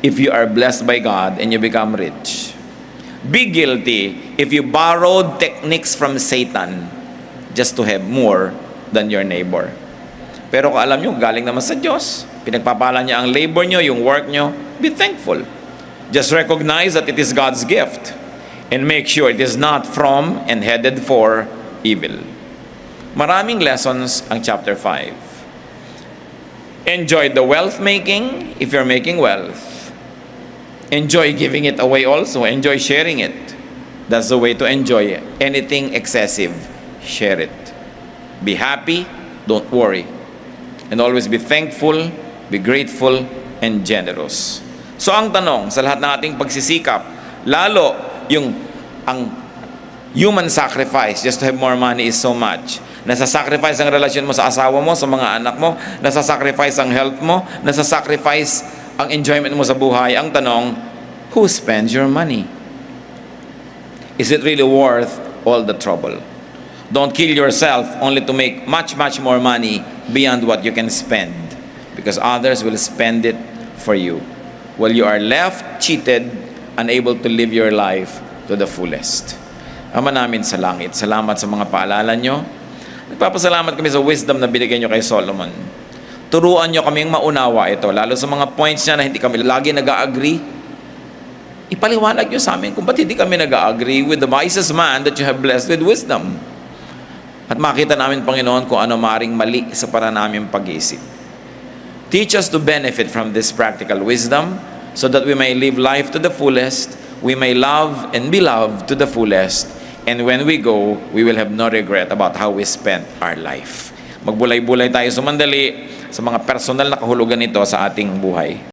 if you are blessed by God and you become rich. Be guilty if you borrowed techniques from Satan just to have more than your neighbor. Pero kung alam nyo, galing naman sa Diyos. Pinagpapala niya ang labor nyo, yung work nyo. Be thankful. Just recognize that it is God's gift. And make sure it is not from and headed for evil. Maraming lessons ang chapter 5. Enjoy the wealth making if you're making wealth. Enjoy giving it away also. Enjoy sharing it. That's the way to enjoy anything excessive. Share it. Be happy, don't worry. And always be thankful, be grateful, and generous. So ang tanong sa lahat ng ating pagsisikap, lalo ang human sacrifice just to have more money is so much. Nasasacrifice ang relasyon mo sa asawa mo, sa mga anak mo, nasasacrifice ang health mo, nasasacrifice ang enjoyment mo sa buhay. Ang tanong, who spends your money? Is it really worth all the trouble? Don't kill yourself only to make much more money beyond what you can spend, because others will spend it for you, while you are left cheated, unable to live your life to the fullest. Ama namin sa langit, salamat sa mga paalala nyo. Nagpapasalamat kami sa wisdom na binigay nyo kay Solomon. Turuan nyo kaming maunawa ito, lalo sa mga points niya na hindi kami lagi nag-agree. Ipaliwanag nyo sa amin kung ba't hindi kami nag-agree with the wisest man that you have blessed with wisdom. At makita namin, Panginoon, kung ano maring mali sa para namin pag-iisip. Teach us to benefit from this practical wisdom so that we may live life to the fullest, we may love and be loved to the fullest, and when we go, we will have no regret about how we spent our life. Magbulay-bulay tayo sumandali sa mga personal na kahulugan nito sa ating buhay.